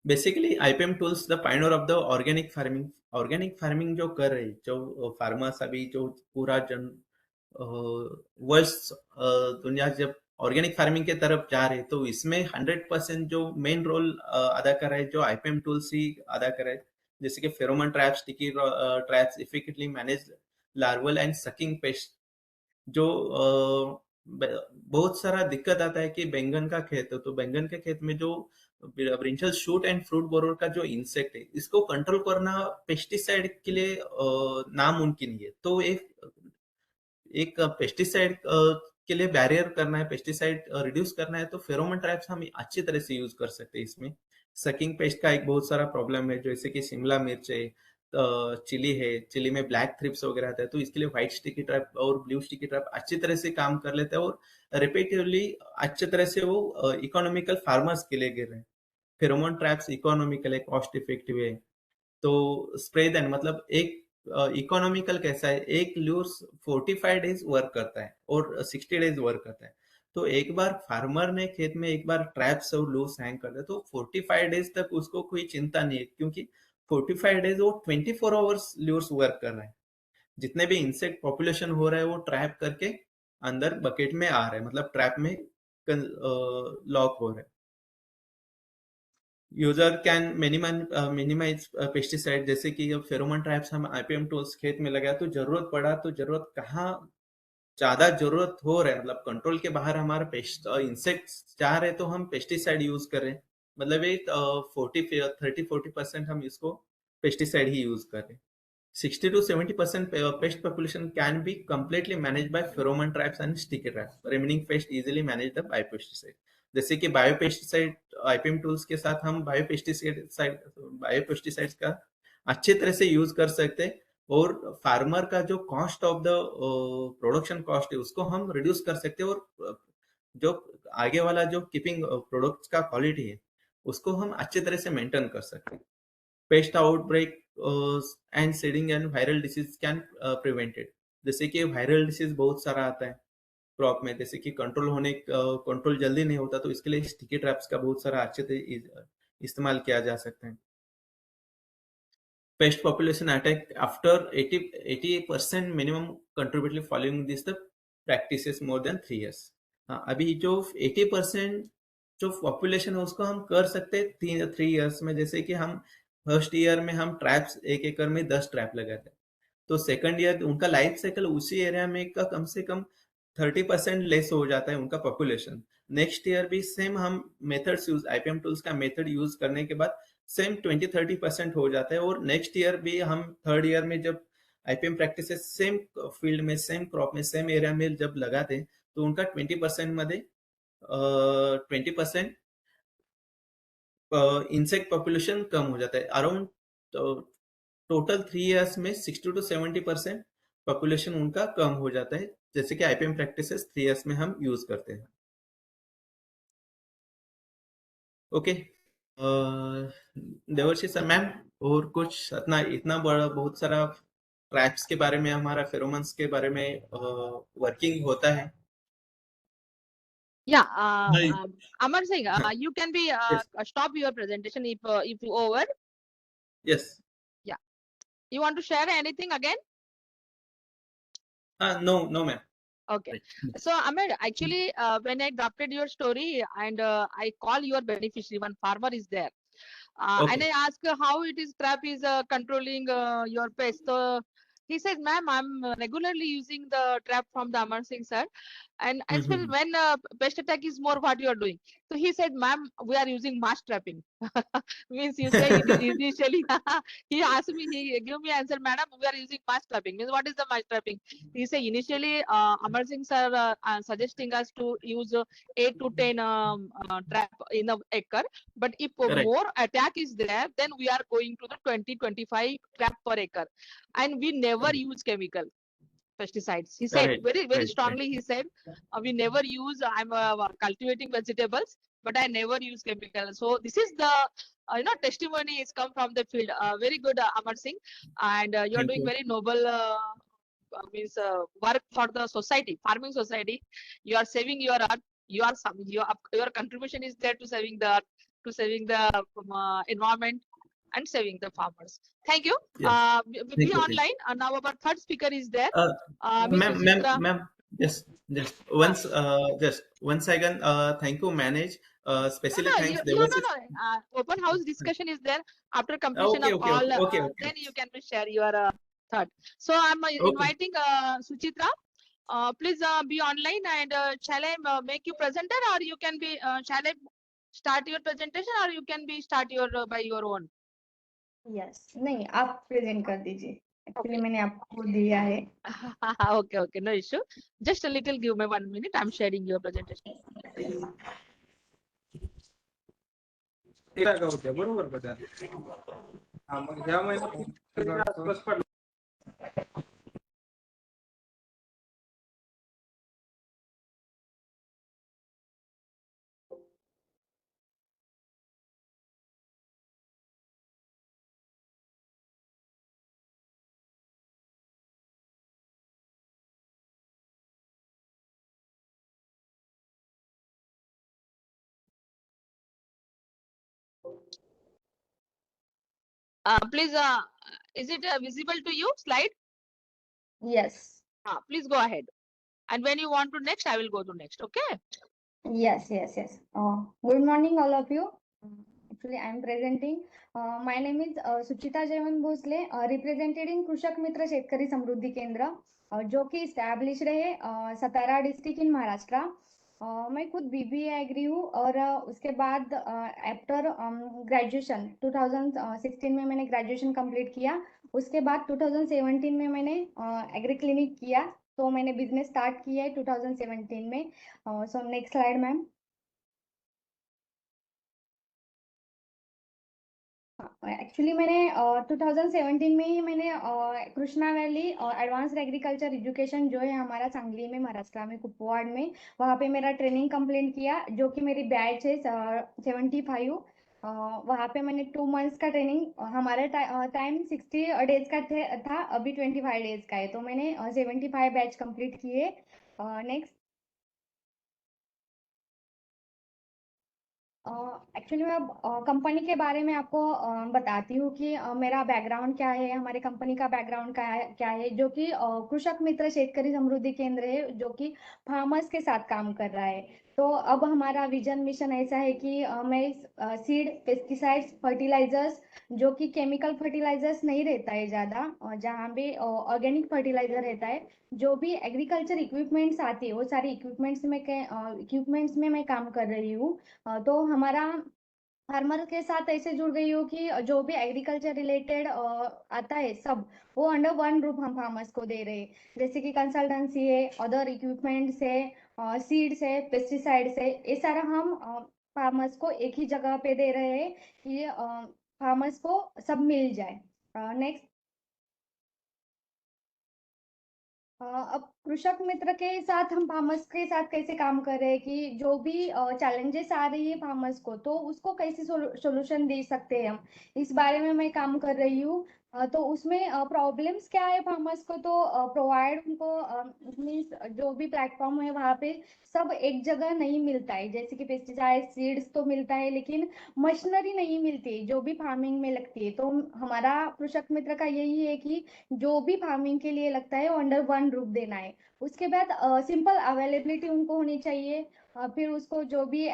Basically IPM tools the Pioneer of the organic farming जो कर रहे, जो फार्मर्स अभी जो पूरा वर्ल्ड दुनिया जब ऑर्गेनिक फार्मिंग के तरफ जा रहे, तो इसमें 100% जो मेन रोल अदा कर रहा है जो आईपीएम टूल्स ही अदा कर रहा है। जैसे कि pheromone traps, sticky traps, effectively manage larval and sucking paste. जो बहुत सारा दिक्कत आता है कि बैंगन का खेत है, तो बैंगन के खेत में जो brinjal shoot and fruit borer का जो इंसेक्ट है, इसको कंट्रोल करना पेस्टिसाइड के लिए नामुमकिन है। तो एक पेस्टिसाइड के लिए बैरियर करना है, पेस्टिसाइड रिड्यूस करना है, तो फेरोमोन ट्रैप्स हम अच्छी तरह से यूज कर सकते हैं। इसमें सकिंग पेस्ट का एक बहुत सारा प्रॉब्लम है, जैसे कि शिमला मिर्च है, चिली है, चिली में ब्लैक थ्रिप्स वगैरह आता है, तो इसके लिए व्हाइट स्टिकी ट्रैप और ब्लू स्टिकी ट्रैप अच्छी तरह से काम कर लेता है और रिपीटेडली अच्छी तरह से वो इकोनॉमिकल फार्मर्स के लिए गिर रहे हैं। फेरोमोन ट्रैप्स इकोनॉमिकल है, कॉस्ट इफेक्टिव है। तो स्प्रे देन मतलब एक इकोनॉमिकल कैसा है, एक लूर्स 45 डेज वर्क करता है और 60 डेज वर्क करता है। तो एक बार फार्मर ने खेत में एक बार ट्रैप्स और लूर्स हैंग कर दिया तो 45 डेज तक उसको कोई चिंता नहीं है, क्योंकि 45 डेज वो 24 आवर्स लूर्स वर्क कर रहे हैं। जितने भी इंसेक्ट पॉपुलेशन हो रहा है वो ट्रैप करके अंदर बकेट में आ रहे हैं, मतलब ट्रैप में लॉक हो रहे हैं। यूजर कैन मिनिमाइज पेस्टिसाइड, जैसे कि अब फेरोमोन ट्रैप्स हम आईपीएम टूल्स खेत में लगाया तो जरूरत पड़ा, तो जरूरत कहाँ ज्यादा जरूरत हो रहा है, मतलब कंट्रोल के बाहर हमारा पेस्ट इंसेक्ट्स जा रहे तो हम पेस्टिसाइड यूज करें, मतलब एक 30-40% हम इसको पेस्टिसाइड ही यूज करें। 60 to 70% pest population can be completely managed by pheromone traps and sticky traps. Remaining pest easily managed by pesticide. जैसे कि बायोपेस्टिसाइड आईपीएम टूल्स के साथ हम बायोपेस्टिसाइड्स का अच्छे तरह से यूज कर सकते हैं, और फार्मर का जो cost of the production cost है उसको हम रिड्यूस कर सकते हैं, और जो आगे वाला जो कीपिंग प्रोडक्ट्स का क्वालिटी है उसको हम अच्छे तरह से मेंटेन कर सकते हैं. Paste outbreak and seeding and viral disease can prevented. जैसे कि वायरल डिसीज बहुत सारा आता है क्रॉप में, जैसे कि कंट्रोल जल्दी नहीं होता, तो इसके लिए स्टिकी ट्रैप्स का बहुत सारा अच्छे से इस्तेमाल किया जा सकता है. Pest population attack after 80% minimum contributively following this the practices more than 3 years. हाँ, अभी जो 80% जो पॉपुलेशन है उसको हम कर सकते हैं 3 ईयर्स में. जैसे कि हम फर्स्ट ईयर में हम ट्रैप्स 1 एकड़ में 10 ट्रैप लगाते हैं, तो सेकंड ईयर उनका लाइफ साइकिल उसी एरिया में का कम से कम 30% लेस हो जाता है उनका पॉपुलेशन. नेक्स्ट ईयर भी सेम हम मेथड्स यूज आईपीएम टूल्स का मेथड यूज करने के बाद सेम 20-30% हो जाता है. और नेक्स्ट ईयर भी हम थर्ड ईयर में जब आईपीएम प्रैक्टिसेस सेम फील्ड में, सेम क्रॉप में, सेम एरिया में जब लगाते हैं, तो उनका 20% मध्ये 20% इंसेक्ट पॉपुलेशन कम हो जाता है. अराउंड टोटल 3 ईयर्स में 60-70% पॉपुलेशन उनका कम हो जाता है, जैसे कि आईपीएम प्रैक्टिसेस 3 ईयर्स में हम यूज करते हैं. ओके, देवर्षि सर मैम, और कुछ इतना बड़ा बहुत सारा ट्रैप्स के बारे में, हमारा फेरोमोन्स के बारे में वर्किंग होता है. Yeah, नहीं, Amar Singh, you can be Yes. stop your presentation if you over. Yes. Yeah, you want to share anything again? No ma'am. Okay. Right. So Amar, actually, when I drafted your story and I call your beneficiary, one farmer is there, and Okay. I ask how it is trap is controlling your pest. So he says, "Ma'am, I'm regularly using the trap from the Amar Singh sir, and as well Mhm. when pest attack is more, what you are doing?" So he said, "Ma'am, we are using mass trapping." Means you say initially he asked me, he gave me answer, "Madam, we are using mass trapping." Means what is the mass trapping? He say initially Amar Singh sir suggesting us to use 8 to 10 trap in a acre, but if Correct. more attack is there, then we are going to the 20-25 trap per acre, and we never Correct. use chemical pesticides. He said Correct. very Right. strongly. He said we never use. I'm cultivating vegetables, but I never use chemical. So this is the testimony is come from the field. Very good, Amar Singh, and you're Thank doing you. very noble. Means work for the society, farming society. You are saving your earth. Your contribution is there to saving the earth, to saving the environment, and saving the farmers. Thank you. Yeah. Be Thank you. online. Now our third speaker is there. Miss Ma'am, Suchitra. just one second. Thank you, manage. Especially thanks, Devasis. Open house discussion is there after completion of Okay. all. Okay. Then you can share your thought. So I'm Okay. inviting Suchitra. Please be online, and shall I make you presenter, or you can be shall I start your presentation, or you can be start your by your own. Yes, नहीं आप present कर दीजिए. Actually Okay. मैंने आपको दिया है. Okay, no issue. Just a little, give me 1 minute. I'm sharing your presentation. बरोबर बदल. हा मग ह्या महिन्यात Please, is it visible to you? Slide. Yes. Please go ahead. And when you want to next, I will go to next. Okay. Yes. Good morning, all of you. Actually, I am presenting. My name is Suchita Jeevan Bhosle, represented in कृषक मित्र शेतकरी समृद्धि केंद्र, जो कि established है सतारा district in Maharashtra. मैं खुद BBA agree हूँ, और उसके बाद आफ्टर ग्रेजुएशन 2016 में मैंने ग्रेजुएशन कंप्लीट किया. उसके बाद 2017 में मैंने एग्री क्लिनिक किया, तो मैंने बिजनेस स्टार्ट किया है 2017 में. So next slide ma'am. Actually मैंने 2017 में ही मैंने Krishna valley advanced agriculture education जो है हमारा सांगली में, महाराष्ट्र में, कुपवाड़ में, वहाँ पे मेरा ट्रेनिंग कंप्लीट किया, जो कि मेरी बैच है 75। वहाँ पे मैंने 2 मंथ्स का ट्रेनिंग, हमारा टाइम 60 डेज का था, अभी 25 डेज का है, तो मैंने 75 बैच कंप्लीट किए। नेक्स्ट, एक्चुअली मैं अब कंपनी के बारे में आपको बताती हूँ कि मेरा बैकग्राउंड क्या है, हमारे कंपनी का बैकग्राउंड क्या है, जो कि कृषक मित्र शेतकरी समृद्धि केंद्र है, जो कि फार्मर्स के साथ काम कर रहा है। तो अब हमारा विजन मिशन ऐसा है कि मैं सीड, पेस्टिसाइड्स, फर्टिलाइजर्स, जो कि केमिकल फर्टिलाइजर्स नहीं रहता है ज़्यादा, जहाँ पे ऑर्गेनिक फर्टिलाइजर रहता है, जो भी एग्रीकल्चर इक्विपमेंट्स आती है वो सारी इक्विपमेंट्स में मैं काम कर रही हूँ। तो हमारा फार्मर के साथ ऐसे जुड़ गई हूँ कि जो भी एग्रीकल्चर रिलेटेड आता है सब, वो अंडर वन रूप हम फार्मर्स को दे रहे हैं, जैसे कि कंसल्टेंसी है, अदर इक्विपमेंट्स है, सीड्स है, पेस्टिसाइड्स है, ये सारा हम फार्मर्स को एक ही जगह पे दे रहे हैं कि फार्मर्स को सब मिल जाए। नेक्स्ट, अब कृषक मित्र के साथ हम फार्मर्स के साथ कैसे काम कर रहे हैं कि जो भी चैलेंजेस आ रही है फार्मर्स को, तो उसको कैसे सोल्यूशन दे सकते हैं हम, इस बारे में मैं काम कर रही हूँ। तो उसमें प्रॉब्लम्स क्या है फार्मर्स को, तो प्रोवाइड उनको मीन्स जो भी प्लेटफॉर्म है वहाँ पे सब एक जगह नहीं मिलता है, जैसे कि पेस्टिसाइड, सीड्स तो मिलता है, लेकिन मशीनरी नहीं मिलती जो भी फार्मिंग में लगती है। तो हमारा कृषक मित्र का यही है कि जो भी फार्मिंग के लिए लगता है वो अंडर वन रूफ देना है। उसके बाद सिंपल अवेलेबिलिटी उनको होनी चाहिए। फिर उसको जो भी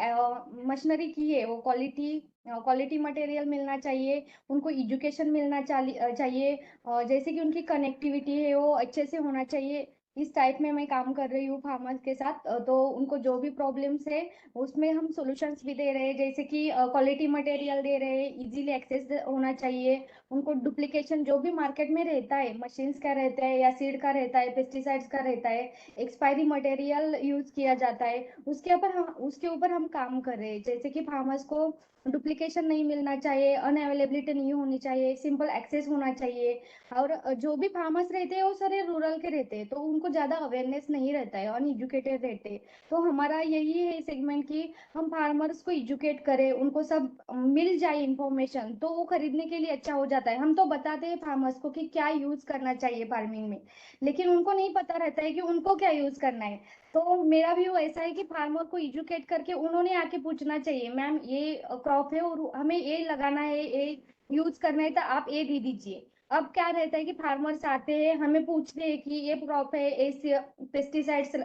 मशीनरी की है वो क्वालिटी मटेरियल मिलना चाहिए, उनको एजुकेशन मिलना चाहिए, जैसे कि उनकी कनेक्टिविटी है वो अच्छे से होना चाहिए। इस टाइप में मैं काम कर रही हूँ फार्मर्स के साथ। तो उनको जो भी प्रॉब्लम्स है उसमें हम सॉल्यूशंस भी दे रहे हैं, जैसे कि क्वालिटी मटेरियल दे रहे हैं, इजीली एक्सेस होना चाहिए, उनको डुप्लीकेशन जो भी मार्केट में रहता है, मशीन्स का रहता है या सीड का रहता है, पेस्टिसाइड्स का रहता है, एक्सपायरी मटेरियल यूज किया जाता है, उसके ऊपर हम काम कर रहे हैं, जैसे कि फार्मर्स को डुप्लीकेशन नहीं मिलना चाहिए, अनअवेलेबिलिटी नहीं होनी चाहिए, सिंपल एक्सेस होना चाहिए। और जो भी फार्मर्स रहते हैं वो सारे रूरल के रहते हैं, तो उनको ज्यादा अवेयरनेस नहीं रहता है, अनएजुकेटेड रहते हैं। तो हमारा यही है सेगमेंट कि हम फार्मर्स को एजुकेट करें, उनको सब मिल जाए इंफॉर्मेशन, तो वो खरीदने के लिए अच्छा हो जाता है। हम तो बताते हैं फार्मर्स को कि क्या यूज करना चाहिए फार्मिंग में, लेकिन उनको नहीं पता रहता है कि उनको क्या यूज करना है। तो मेरा भी वो ऐसा है कि फार्मर को एजुकेट करके उन्होंने आके पूछना चाहिए, मैम ये क्रॉप है और हमें ये लगाना है, ये यूज करना है, तो आप ये दे दीजिए। अब क्या रहता है कि फार्मर्स आते हैं, हमें पूछते हैं कि ये क्रॉप है, ये पेस्टिसाइड्स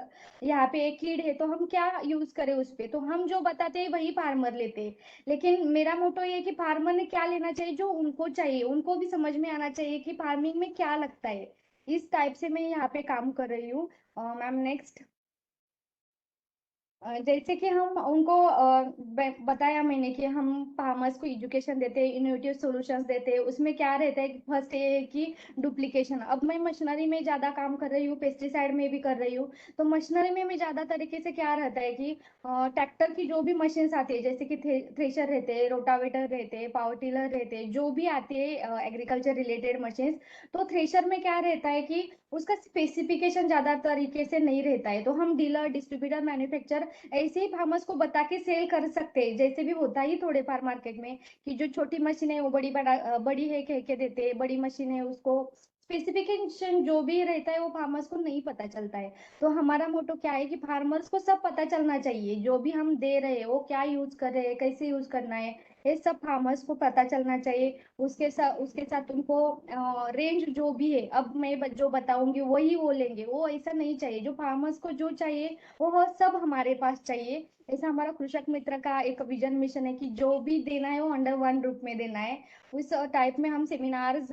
यहाँ पे एक कीड है, तो हम क्या यूज करें उस पे, तो हम जो बताते हैं वही फार्मर लेते हैं। लेकिन मेरा मोटो ये है कि फार्मर ने क्या लेना चाहिए जो उनको चाहिए, उनको भी समझ में आना चाहिए कि फार्मिंग में क्या लगता है। इस टाइप से मैं यहाँ पे काम कर रही हूँ। मैम नेक्स्ट, जैसे कि हम उनको बताया मैंने कि हम फार्मर्स को एजुकेशन देते हैं, इनोवेटिव सॉल्यूशंस देते हैं, उसमें क्या रहता है कि फर्स्ट ये है कि डुप्लीकेशन। अब मैं मशीनरी में ज्यादा काम कर रही हूँ, पेस्टिसाइड में भी कर रही हूँ, तो मशीनरी में ज्यादा तरीके से क्या रहता है कि ट्रैक्टर की जो भी मशीन्स आती है, जैसे कि थ्रेशर रहते हैं, रोटावेटर रहते हैं, पावर टिलर रहते हैं, जो भी आते हैं एग्रीकल्चर रिलेटेड मशीन्स, तो थ्रेशर में क्या रहता है कि उसका स्पेसिफिकेशन ज्यादा तरीके से नहीं रहता है, तो हम डीलर, डिस्ट्रीब्यूटर, मैन्युफैक्चर ऐसे ही फार्मर्स को बता के सेल कर सकते हैं, जैसे भी होता ही थोड़े फार मार्केट में कि जो छोटी मशीन है वो बड़ी है कह के देते हैं, बड़ी मशीन है उसको स्पेसिफिकेशन जो भी रहता है वो फार्मर्स को नहीं पता चलता है। तो हमारा मोटो क्या है कि फार्मर्स को सब पता चलना चाहिए, जो भी हम दे रहे हैं वो क्या यूज कर रहे हैं, कैसे यूज करना है, ये सब फार्मर्स को पता चलना चाहिए। उसके साथ उनको रेंज जो भी है, अब मैं जो बताऊंगी वही वो लेंगे, वो ऐसा नहीं चाहिए, जो फार्मर्स को जो चाहिए वो सब हमारे पास चाहिए। ऐसा हमारा कृषक मित्र का एक विजन मिशन है कि जो भी देना है वो अंडर वन रूप में देना है। उस टाइप में हम सेमिनार्स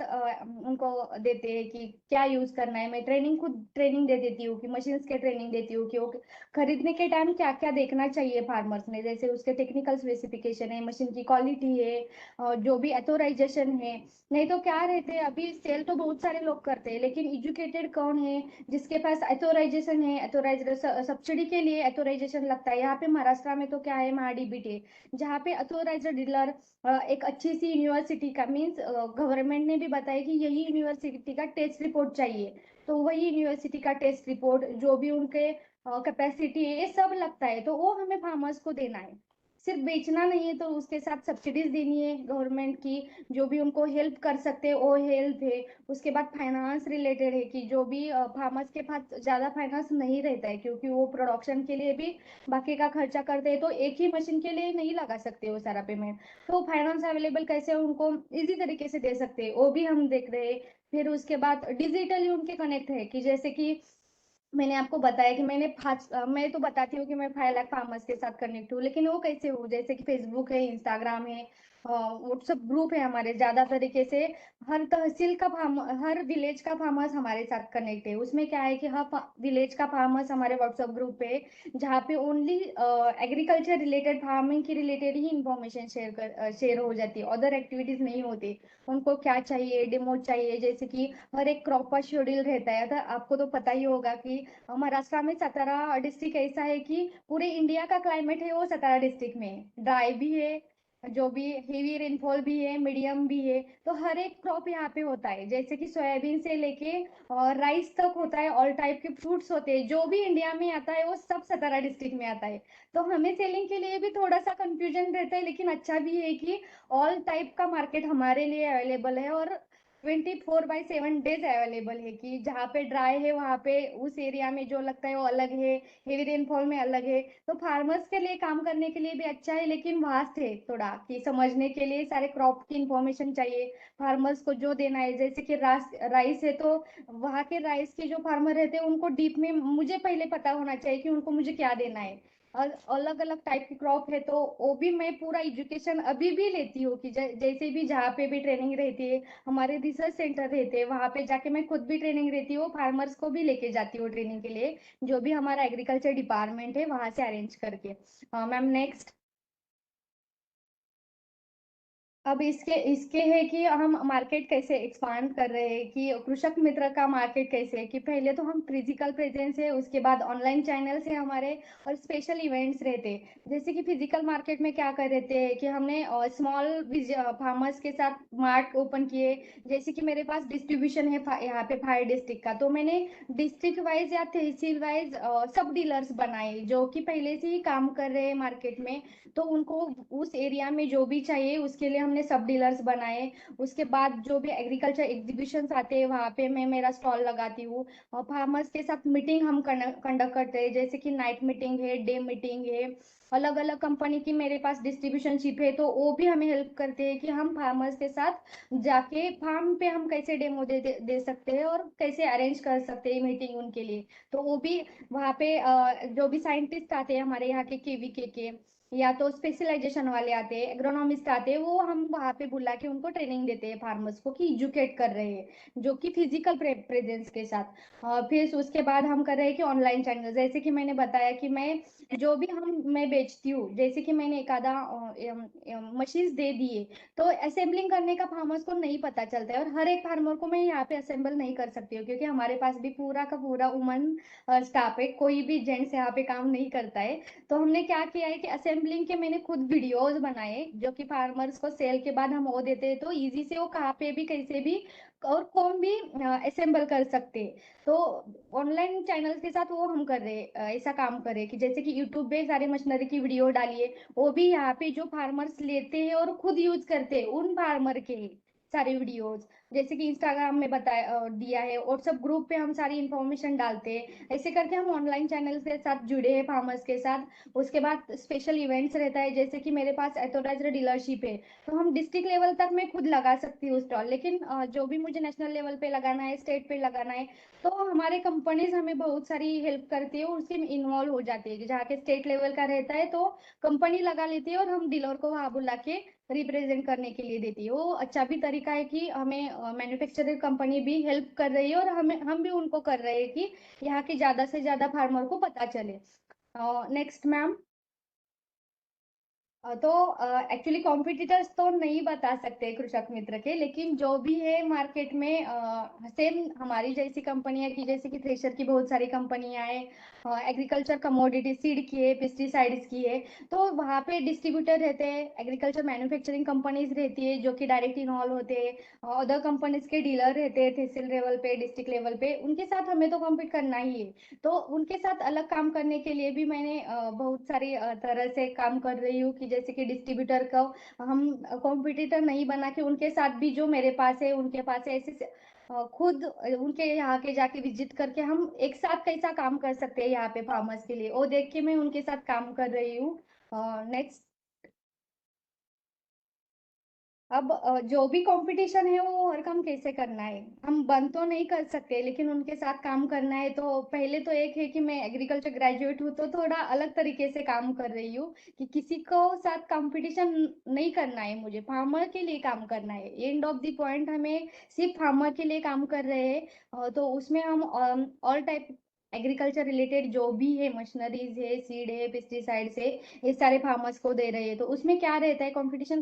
उनको देते हैं कि क्या यूज करना है, मैं खुद ट्रेनिंग दे देती हूँ, कि मशीन्स के ट्रेनिंग देती हूँ कि वो खरीदने के टाइम क्या क्या देखना चाहिए फार्मर्स ने, जैसे उसके टेक्निकल स्पेसिफिकेशन है, मशीन की क्वालिटी है, जो भी अथोराइजेशन है। नहीं तो क्या रहते हैं, अभी सेल तो बहुत सारे लोग करते हैं, लेकिन एजुकेटेड कौन है जिसके पास अथोराइजेशन है। अथोराइज सब्सिडी के लिए अथोराइजेशन लगता है। यहाँ पे महाराष्ट्र में तो क्या है, महाडीबीटी, जहाँ पे अथोराइज्ड डीलर एक अच्छी सी यूनिवर्सिटी का मीन्स गवर्नमेंट ने भी बताया कि यही यूनिवर्सिटी का टेस्ट रिपोर्ट चाहिए, तो वही यूनिवर्सिटी का टेस्ट रिपोर्ट, जो भी उनके कैपेसिटी है, ये सब लगता है, तो वो हमें फार्मर्स को देना है। सिर्फ बेचना नहीं है, तो उसके साथ सब्सिडीज देनी है गवर्नमेंट की, जो भी उनको हेल्प कर सकते हैं वो हेल्प है। उसके बाद फाइनेंस रिलेटेड है कि जो भी फार्मर्स के पास ज्यादा फाइनेंस नहीं रहता है, क्योंकि वो प्रोडक्शन के लिए भी बाकी का खर्चा करते हैं, तो एक ही मशीन के लिए नहीं लगा सकते वो सारा पेमेंट, तो फाइनेंस अवेलेबल कैसे उनको इजी तरीके से दे सकते हैं, वो भी हम देख रहे हैं। फिर उसके बाद डिजिटली उनके कनेक्ट है कि जैसे कि मैंने आपको बताया कि मैं तो बताती हूँ कि मैं 5 लाख फार्मर्स के साथ कनेक्ट हूँ, लेकिन वो कैसे हो, जैसे कि फेसबुक है, इंस्टाग्राम है, व्हाट्सएप ग्रुप है हमारे, ज्यादा तरीके से हर तहसील का हर विलेज का फार्मर्स हमारे साथ कनेक्ट है। उसमें क्या है कि हर विलेज का फार्मर्स हमारे व्हाट्सएप ग्रुप पे, जहाँ पे ओनली एग्रीकल्चर रिलेटेड, फार्मिंग की रिलेटेड ही इंफॉर्मेशन शेयर हो जाती है, अदर एक्टिविटीज नहीं होती। उनको क्या चाहिए, डेमो चाहिए, जैसे कि हर एक क्रॉप का शेड्यूल रहता है। तो आपको तो पता ही होगा कि महाराष्ट्र में 17 डिस्ट्रिक्ट ऐसा है कि पूरे इंडिया का क्लाइमेट है वो 17 डिस्ट्रिक्ट में ड्राई भी है, जो भी हेवी रेनफॉल भी है, मीडियम भी है, तो हर एक क्रॉप यहाँ पे होता है, जैसे कि सोयाबीन से लेके और राइस तक होता है, ऑल टाइप के फ्रूट्स होते हैं, जो भी इंडिया में आता है वो सब 17 डिस्ट्रिक्ट में आता है। तो हमें सेलिंग के लिए भी थोड़ा सा कंफ्यूजन रहता है, लेकिन अच्छा भी है कि ऑल टाइप का मार्केट हमारे लिए अवेलेबल है, और 24/7 डेज अवेलेबल है कि जहाँ पे ड्राई है वहाँ पे उस एरिया में जो लगता है वो अलग है, हेवी रेनफॉल में अलग है। तो फार्मर्स के लिए काम करने के लिए भी अच्छा है, लेकिन वास्ट है थोड़ा, कि समझने के लिए सारे क्रॉप की इंफॉर्मेशन चाहिए फार्मर्स को जो देना है। जैसे कि राइस है, तो वहाँ के राइस के जो फार्मर रहते हैं उनको डीप में मुझे पहले पता होना चाहिए कि उनको मुझे क्या देना है। और अलग अलग टाइप की क्रॉप है, तो वो भी मैं पूरा एजुकेशन अभी भी लेती हूँ कि जैसे भी जहाँ पे भी ट्रेनिंग रहती है, हमारे रिसर्च सेंटर रहते हैं, वहां पे जाके मैं खुद भी ट्रेनिंग रहती हूँ, फार्मर्स को भी लेके जाती हूँ ट्रेनिंग के लिए, जो भी हमारा एग्रीकल्चर डिपार्टमेंट है वहां से अरेंज करके। Ma'am next. अब इसके इसके है कि हम मार्केट कैसे एक्सपांड कर रहे हैं, कि कृषक मित्र का मार्केट कैसे है, कि पहले तो हम फिजिकल प्रेजेंस है, उसके बाद ऑनलाइन चैनल्स है हमारे, और स्पेशल इवेंट्स रहते हैं। जैसे कि फिजिकल मार्केट में क्या कर रहे थे कि हमने स्मॉल फार्मर्स के साथ मार्ट ओपन किए। जैसे कि मेरे पास डिस्ट्रीब्यूशन है यहाँ पे 5 डिस्ट्रिक्ट का, तो मैंने डिस्ट्रिक्ट वाइज या तहसील वाइज सब डीलर्स बनाए जो कि पहले से ही काम कर रहे हैं मार्केट में, तो उनको उस एरिया में जो भी चाहिए उसके लिए हमने सब डीलर्स बनाए। उसके बाद जो भी एग्रीकल्चर एग्जीबिशंस आते हैं वहां पे मैं मेरा स्टॉल लगाती हूँ, और फार्मर्स के साथ मीटिंग हम कंडक्ट करते हैं, जैसे कि नाइट मीटिंग है, डे मीटिंग है। अलग अलग कंपनी की मेरे पास डिस्ट्रीब्यूशनशिप है, तो वो भी हमें हेल्प करते हैं कि हम फार्मर्स के साथ जाके फार्म पे हम कैसे डेमो दे सकते हैं और कैसे अरेंज कर सकते हैं मीटिंग उनके लिए। तो वो भी वहाँ पे जो भी साइंटिस्ट आते हैं हमारे यहाँ के केवीके के, या तो स्पेशलाइजेशन वाले आते हैं, एग्रोनॉमिस्ट आते हैं, वो हम वहाँ पे बुला के उनको ट्रेनिंग देते हैं फार्मर्स को, कि एजुकेट कर रहे हैं जो कि फिजिकल प्रेजेंस के साथ। फिर उसके बाद हम कर रहे हैं कि ऑनलाइन चैनल, जैसे कि मैंने बताया कि मैं बेचती हूँ, जैसे कि मैंने एक आधा मशीन दे दिए, तो असेंबलिंग करने का फार्मर्स को नहीं पता चलता है, और हर एक फार्मर को मैं यहाँ पे असेंबल नहीं कर सकती हूँ, क्योंकि हमारे पास भी पूरा का पूरा वुमन स्टाफ है, कोई भी जेंट्स यहाँ पे काम नहीं करता है। तो हमने क्या किया है कि असेंबलिंग के मैंने खुद वीडियोस बनाए, जो कि फार्मर्स को सेल के बाद हम वो देते हैं, तो इजी से वो कहाँ पे भी कैसे भी और कौन भी असेंबल कर सकते हैं। तो ऑनलाइन चैनल्स के साथ वो हम कर रहे ऐसा काम कर रहे हैं कि जैसे कि यूट्यूब पे सारे मशीनरी की वीडियो डालिए, वो भी यहाँ पे जो फार्मर्स लेते हैं और खुद यूज करते हैं उन फार्मर के सारे वीडियोस, जैसे कि इंस्टाग्राम में बताया दिया है, व्हाट्सएप ग्रुप पे हम सारी इंफॉर्मेशन डालते हैं, ऐसे करके हम ऑनलाइन चैनल के साथ जुड़े हैं फार्मर्स के साथ। उसके बाद स्पेशल इवेंट्स रहता है, जैसे कि मेरे पास ऑथोराइज्ड डीलरशिप है, तो हम डिस्ट्रिक्ट लेवल तक मैं खुद लगा सकती हूँ स्टॉल, लेकिन जो भी मुझे नेशनल लेवल पे लगाना है, स्टेट पे लगाना है, तो हमारे कंपनीज हमें बहुत सारी हेल्प करती है, उससे इन्वॉल्व हो जाती है। जहाँ के स्टेट लेवल का रहता है तो कंपनी लगा लेती है, और हम डीलर को वहां बुला के रिप्रेजेंट करने के लिए देती है। वो अच्छा भी तरीका है कि हमें मैन्युफैक्चरर कंपनी भी हेल्प कर रही है, और हम भी उनको कर रहे हैं कि यहाँ के ज्यादा से ज्यादा फार्मर को पता चले। Next ma'am. तो एक्चुअली कॉम्पिटिटर्स तो नहीं बता सकते कृषक मित्र के, लेकिन जो भी है मार्केट में सेम हमारी जैसी कंपनियां की, जैसे कि थ्रेशर की बहुत सारी कंपनियां हैं, एग्रीकल्चर कमोडिटी सीड की है, पेस्टिसाइड्स की है, तो वहाँ पे डिस्ट्रीब्यूटर रहते हैं, एग्रीकल्चर मैन्युफैक्चरिंग कंपनीज रहती है जो कि डायरेक्ट इन्वॉल्व होते हैं, अदर कंपनीज के डीलर रहते हैं तहसील लेवल पे, डिस्ट्रिक्ट लेवल पे, उनके साथ हमें तो कम्पीट करना ही है। तो उनके साथ अलग काम करने के लिए भी मैंने बहुत सारी तरह से काम कर रही हूँ, कि जैसे कि डिस्ट्रीब्यूटर को हम कॉम्पिटिटर नहीं बना के उनके साथ भी जो मेरे पास है उनके पास है, ऐसे खुद उनके यहाँ के जाके विजिट करके हम एक साथ कैसा काम कर सकते हैं यहाँ पे फार्मर्स के लिए, वो देख के मैं उनके साथ काम कर रही हूँ। नेक्स्ट, अब जो भी कंपटीशन है वो ओवरकम कैसे करना है, हम बंद तो नहीं कर सकते, लेकिन उनके साथ काम करना है। तो पहले तो एक है कि मैं एग्रीकल्चर ग्रेजुएट हूँ, तो थोड़ा अलग तरीके से काम कर रही हूँ, कि किसी को साथ कंपटीशन नहीं करना है, मुझे फार्मर के लिए काम करना है। एंड ऑफ द पॉइंट हमें सिर्फ फार्मर के लिए काम कर रहे हैं, तो उसमें हम ऑल टाइप एग्रीकल्चर रिलेटेड जो भी है, मशीनरीज है, सीड है, पेस्टिसाइड्स है, ये सारे फार्मर्स को दे रहे हैं। तो उसमें क्या रहता है, कंपटीशन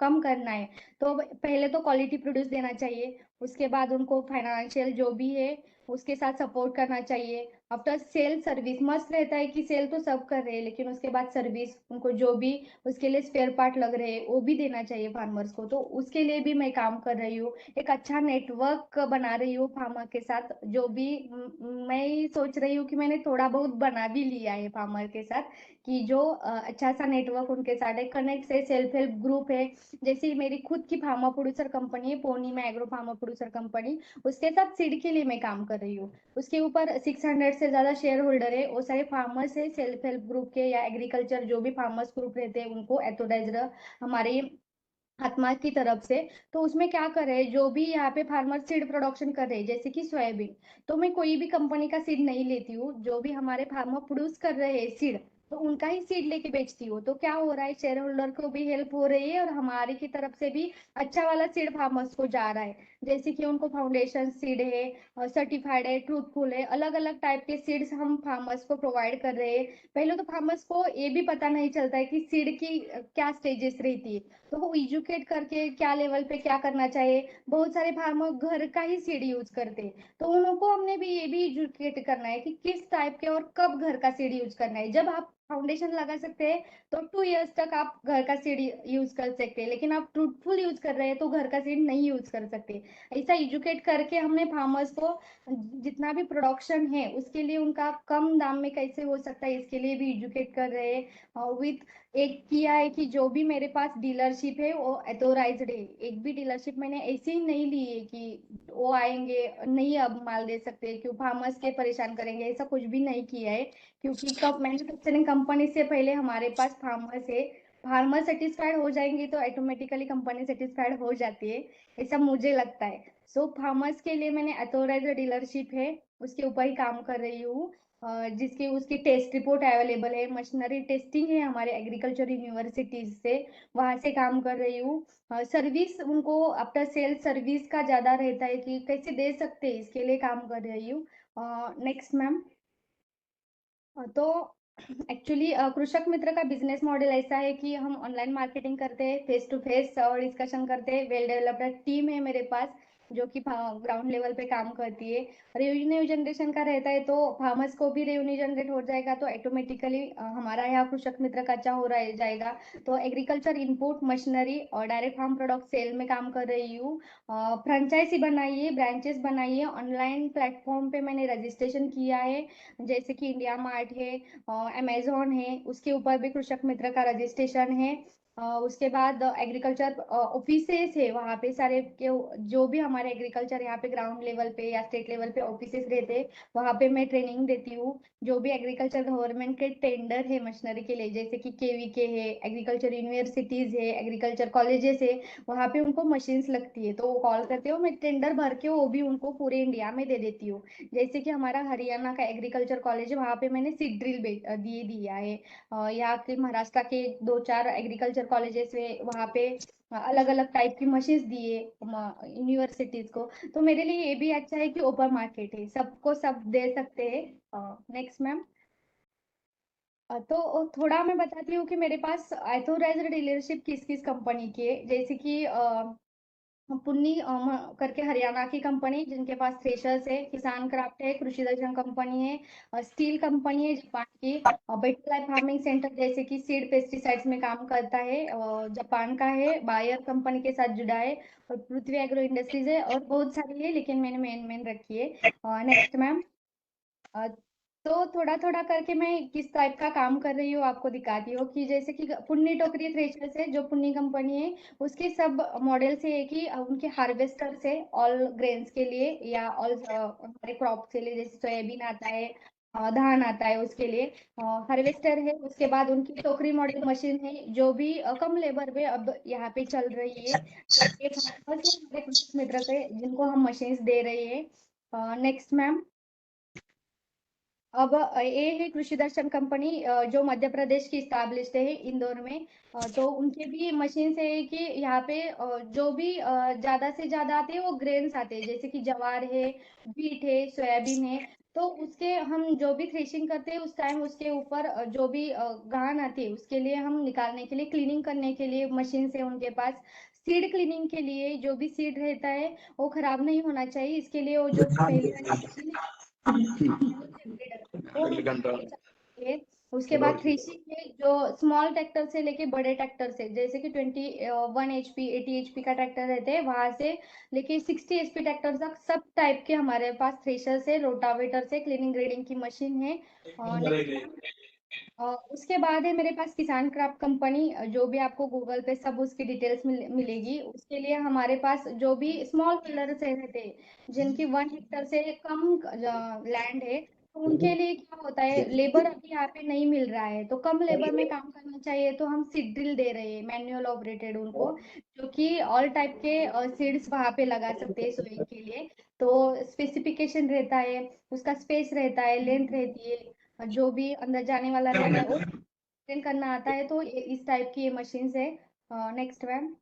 कम करना है, तो पहले तो क्वालिटी प्रोड्यूस देना चाहिए, उसके बाद उनको फाइनेंशियल जो भी है उसके साथ सपोर्ट करना चाहिए। आफ्टर सेल सर्विस मस्त रहता है, कि सेल तो सब कर रहे हैं, लेकिन उसके बाद सर्विस उनको जो भी उसके लिए स्पेयर पार्ट लग रहे हैं वो भी देना चाहिए फार्मर्स को। तो उसके लिए भी मैं काम कर रही हूँ, एक अच्छा नेटवर्क बना रही हूँ फार्मर के साथ। जो भी मैं सोच रही हूँ कि मैंने थोड़ा बहुत बना भी लिया है फार्मर के साथ, कि जो अच्छा सा नेटवर्क उनके साथ है, कनेक्ट से सेल्फ हेल्प ग्रुप है, जैसे मेरी खुद की फार्मा प्रोड्यूसर कंपनी है पूर्णिमा एग्रो फार्मा प्रोड्यूसर कंपनी, उसके साथ सीड के लिए मैं काम कर रही हूँ। उसके ऊपर 600 से ज्यादा शेयर होल्डर है, वो सारे फार्मर्स है, सेल्फ हेल्प ग्रुप के या एग्रीकल्चर जो भी फार्मर्स ग्रुप रहते हैं उनको एथोडाइज्ड हमारे आत्मा की तरफ से। तो उसमें क्या कर रहे हैं, जो भी यहाँ पे फार्मर सीड प्रोडक्शन कर रहे हैं जैसे कि सोयाबीन, तो मैं कोई भी कंपनी का सीड नहीं लेती हूँ, जो भी हमारे फार्मर प्रोड्यूस कर रहे हैं सीड, तो उनका ही सीड लेके बेचती हूँ। तो क्या हो रहा है, शेयर होल्डर को भी हेल्प हो रही है और हमारी की तरफ से भी अच्छा वाला सीड फार्मर्स को जा रहा है, जैसे कि उनको फाउंडेशन सीड है, सर्टिफाइड है, ट्रूथफुल है, अलग अलग टाइप के सीड्स हम फार्मर्स को प्रोवाइड कर रहे हैं। पहले तो फार्मर्स को ये भी पता नहीं चलता है कि सीड की क्या स्टेजेस रहती है, तो वो एजुकेट करके क्या लेवल पे क्या करना चाहिए। बहुत सारे फार्मर घर का ही सीड यूज करते हैं, तो उनको हमने भी ये भी एजुकेट करना है कि किस टाइप के और कब घर का सीड यूज करना है। जब आप फाउंडेशन लगा सकते हैं तो 2 इयर्स तक आप घर का सीड यूज कर सकते हैं, लेकिन आप ट्रूथफुल यूज कर रहे हैं तो घर का सीड नहीं यूज कर सकते। ऐसा एजुकेट करके हमने फार्मर्स को जितना भी प्रोडक्शन है उसके लिए उनका कम दाम में कैसे हो सकता है, इसके लिए भी एजुकेट कर रहे हैं। विथ एक किया है कि जो भी मेरे पास डीलरशिप है वो अथोराइज्ड है, एक भी डीलरशिप मैंने ऐसे ही नहीं ली है कि वो आएंगे नहीं अब माल दे सकते क्यों फार्मर्स के परेशान करेंगे, ऐसा कुछ भी नहीं किया है। क्योंकि कब मैन्युफैक्चरिंग कंपनी से पहले हमारे पास फार्मर्स है, फार्मर सेटिस्फाइड हो जाएंगे तो ऑटोमेटिकली कंपनी सेटिस्फाइड हो जाती है, ऐसा मुझे लगता है। सो फार्मर्स के लिए मैंने अथोराइज्ड डीलरशिप है, उसके ऊपर ही काम कर रही हूँ। जिसकी उसकी टेस्ट रिपोर्ट अवेलेबल है, मशीनरी टेस्टिंग है हमारे एग्रीकल्चर यूनिवर्सिटीज से, वहां से काम कर रही हूँ। सर्विस उनको आफ्टर सेल सर्विस का ज्यादा रहता है कि कैसे दे सकते हैं, इसके लिए काम कर रही हूँ। नेक्स्ट मैम, तो एक्चुअली कृषक मित्र का बिजनेस मॉडल ऐसा है कि हम ऑनलाइन मार्केटिंग करते हैं, फेस टू फेस और डिस्कशन करते हैं, वेल डेवलप्ड टीम है मेरे पास जो कि ग्राउंड लेवल पे काम करती है। रेवेन्यू जनरेशन का रहता है, तो फार्मर्स को भी रेवेन्यू जनरेट हो जाएगा, तो ऑटोमेटिकली हमारा यहाँ कृषक मित्र का अच्छा हो रहा जाएगा। तो एग्रीकल्चर इनपुट मशीनरी और डायरेक्ट फार्म प्रोडक्ट सेल में काम कर रही हूँ। फ्रेंचाइजी बनाइए, ब्रांचेस बनाइए, ऑनलाइन प्लेटफॉर्म पे मैंने रजिस्ट्रेशन किया है, जैसे कि इंडिया मार्ट है, अमेजोन है, उसके ऊपर भी कृषक मित्र का रजिस्ट्रेशन है। उसके बाद एग्रीकल्चर ऑफिसेस है, वहाँ पे सारे के जो भी हमारे एग्रीकल्चर यहाँ पे ग्राउंड लेवल पे या स्टेट लेवल पे ऑफिसेस रहते हैं, वहाँ पे मैं ट्रेनिंग देती हूँ। जो भी एग्रीकल्चर गवर्नमेंट के टेंडर है मशीनरी के लिए, जैसे कि केवीके है, एग्रीकल्चर यूनिवर्सिटीज है, एग्रीकल्चर कॉलेजेस है, वहाँ पे उनको मशीन्स लगती है, तो वो कॉल करते हो, मैं टेंडर भर के वो भी उनको पूरे इंडिया में दे देती हूँ। जैसे कि हमारा हरियाणा का एग्रीकल्चर कॉलेज है, वहाँ पे मैंने सीड ड्रिल दिए दिया है। यहाँ के महाराष्ट्र के 2-4 एग्रीकल्चर कॉलेजेस है, वहाँ पे अलग अलग टाइप की मशीन्स दिए यूनिवर्सिटीज को। तो मेरे लिए ये भी अच्छा है कि ओपन मार्केट है, सबको सब दे सकते हैं। नेक्स्ट मैम, तो थोड़ा मैं बताती हूँ कि मेरे पास ऑथोराइज्ड डीलरशिप किस किस कंपनी की है, जैसे कि पुन्नी करके हरियाणा की कंपनी जिनके पास थ्रेशर्स है, किसान क्राफ्ट है, कृषि दर्शन कंपनी है, स्टील कंपनी है जापान की, बेटरलाइफ फार्मिंग सेंटर जैसे कि सीड पेस्टिसाइड्स में काम करता है, जापान का है, बायर कंपनी के साथ जुड़ा है, और पृथ्वी एग्रो इंडस्ट्रीज है, और बहुत सारी है लेकिन मैंने मेन रखी है। नेक्स्ट मैम, तो थोड़ा थोड़ा करके मैं किस टाइप का काम कर रही हूँ आपको दिखाती हूँ कि जैसे कि पुन्नी टोकरी थ्रेशर से, जो पुन्नी कंपनी है उसके सब मॉडल से है कि उनके हार्वेस्टर से ऑल ग्रेन्स के लिए या ऑल हमारे क्रॉप के लिए, जैसे सोयाबीन आता है, धान आता है, उसके लिए हार्वेस्टर है। उसके बाद उनकी टोकरी मॉडल मशीन है जो भी कम लेबर में अब यहाँ पे चल रही है। ये farmers हैं हमारे कृषक मित्र के जिनको हम मशीन्स दे रहे हैं। नेक्स्ट मैम, अब ये है कृषि दर्शन कंपनी जो मध्य प्रदेश की स्टैब्लिश्ड है इंदौर में। तो उनके भी मशीन से है कि यहाँ पे जो भी ज्यादा से ज्यादा आते हैं वो ग्रेन्स आते हैं, जैसे कि ज्वार है, व्हीट है, सोयाबीन है। तो उसके हम जो भी थ्रेशिंग करते हैं उस टाइम उसके ऊपर जो भी घान आती है उसके लिए हम निकालने के लिए, क्लीनिंग करने के लिए मशीन से उनके पास, सीड क्लीनिंग के लिए जो भी सीड रहता है वो खराब नहीं होना चाहिए, इसके लिए वो जो पहले वाली मशीन वो हम चाहते हैं। उसके बाद थ्रेशिंग में जो स्मॉल ट्रैक्टर से लेके बड़े ट्रैक्टर से, जैसे कि 21 HP 80 HP का ट्रैक्टर रहते हैं वहां से लेके 60 HP ट्रैक्टर तक सब टाइप के हमारे पास थ्रेशर से, रोटावेटर से, क्लीनिंग ग्रेडिंग की मशीन है। नेक्स्ट उसके बाद है मेरे पास किसान क्राफ्ट कंपनी, जो भी आपको गूगल पे सब उसकी डिटेल्स मिलेगी। उसके लिए हमारे पास जो भी स्मॉल होल्डर्स रहते हैं जिनकी 1 हेक्टर से कम लैंड है, तो उनके लिए क्या होता है, लेबर अभी यहाँ पे नहीं मिल रहा है तो कम लेबर में काम करना चाहिए, तो हम सीड ड्रिल दे रहे हैं मैन्युअल ऑपरेटेड उनको, जो कि ऑल टाइप के सीड्स वहां पे लगा सकते हैं सोइंग के लिए। तो स्पेसिफिकेशन रहता है, उसका स्पेस रहता है, लेंथ रहती है, जो भी अंदर जाने वाला रहता है वो मेंटेन करना आता है। तो इस टाइप की ये मशीन्स है। नेक्स्ट मैम,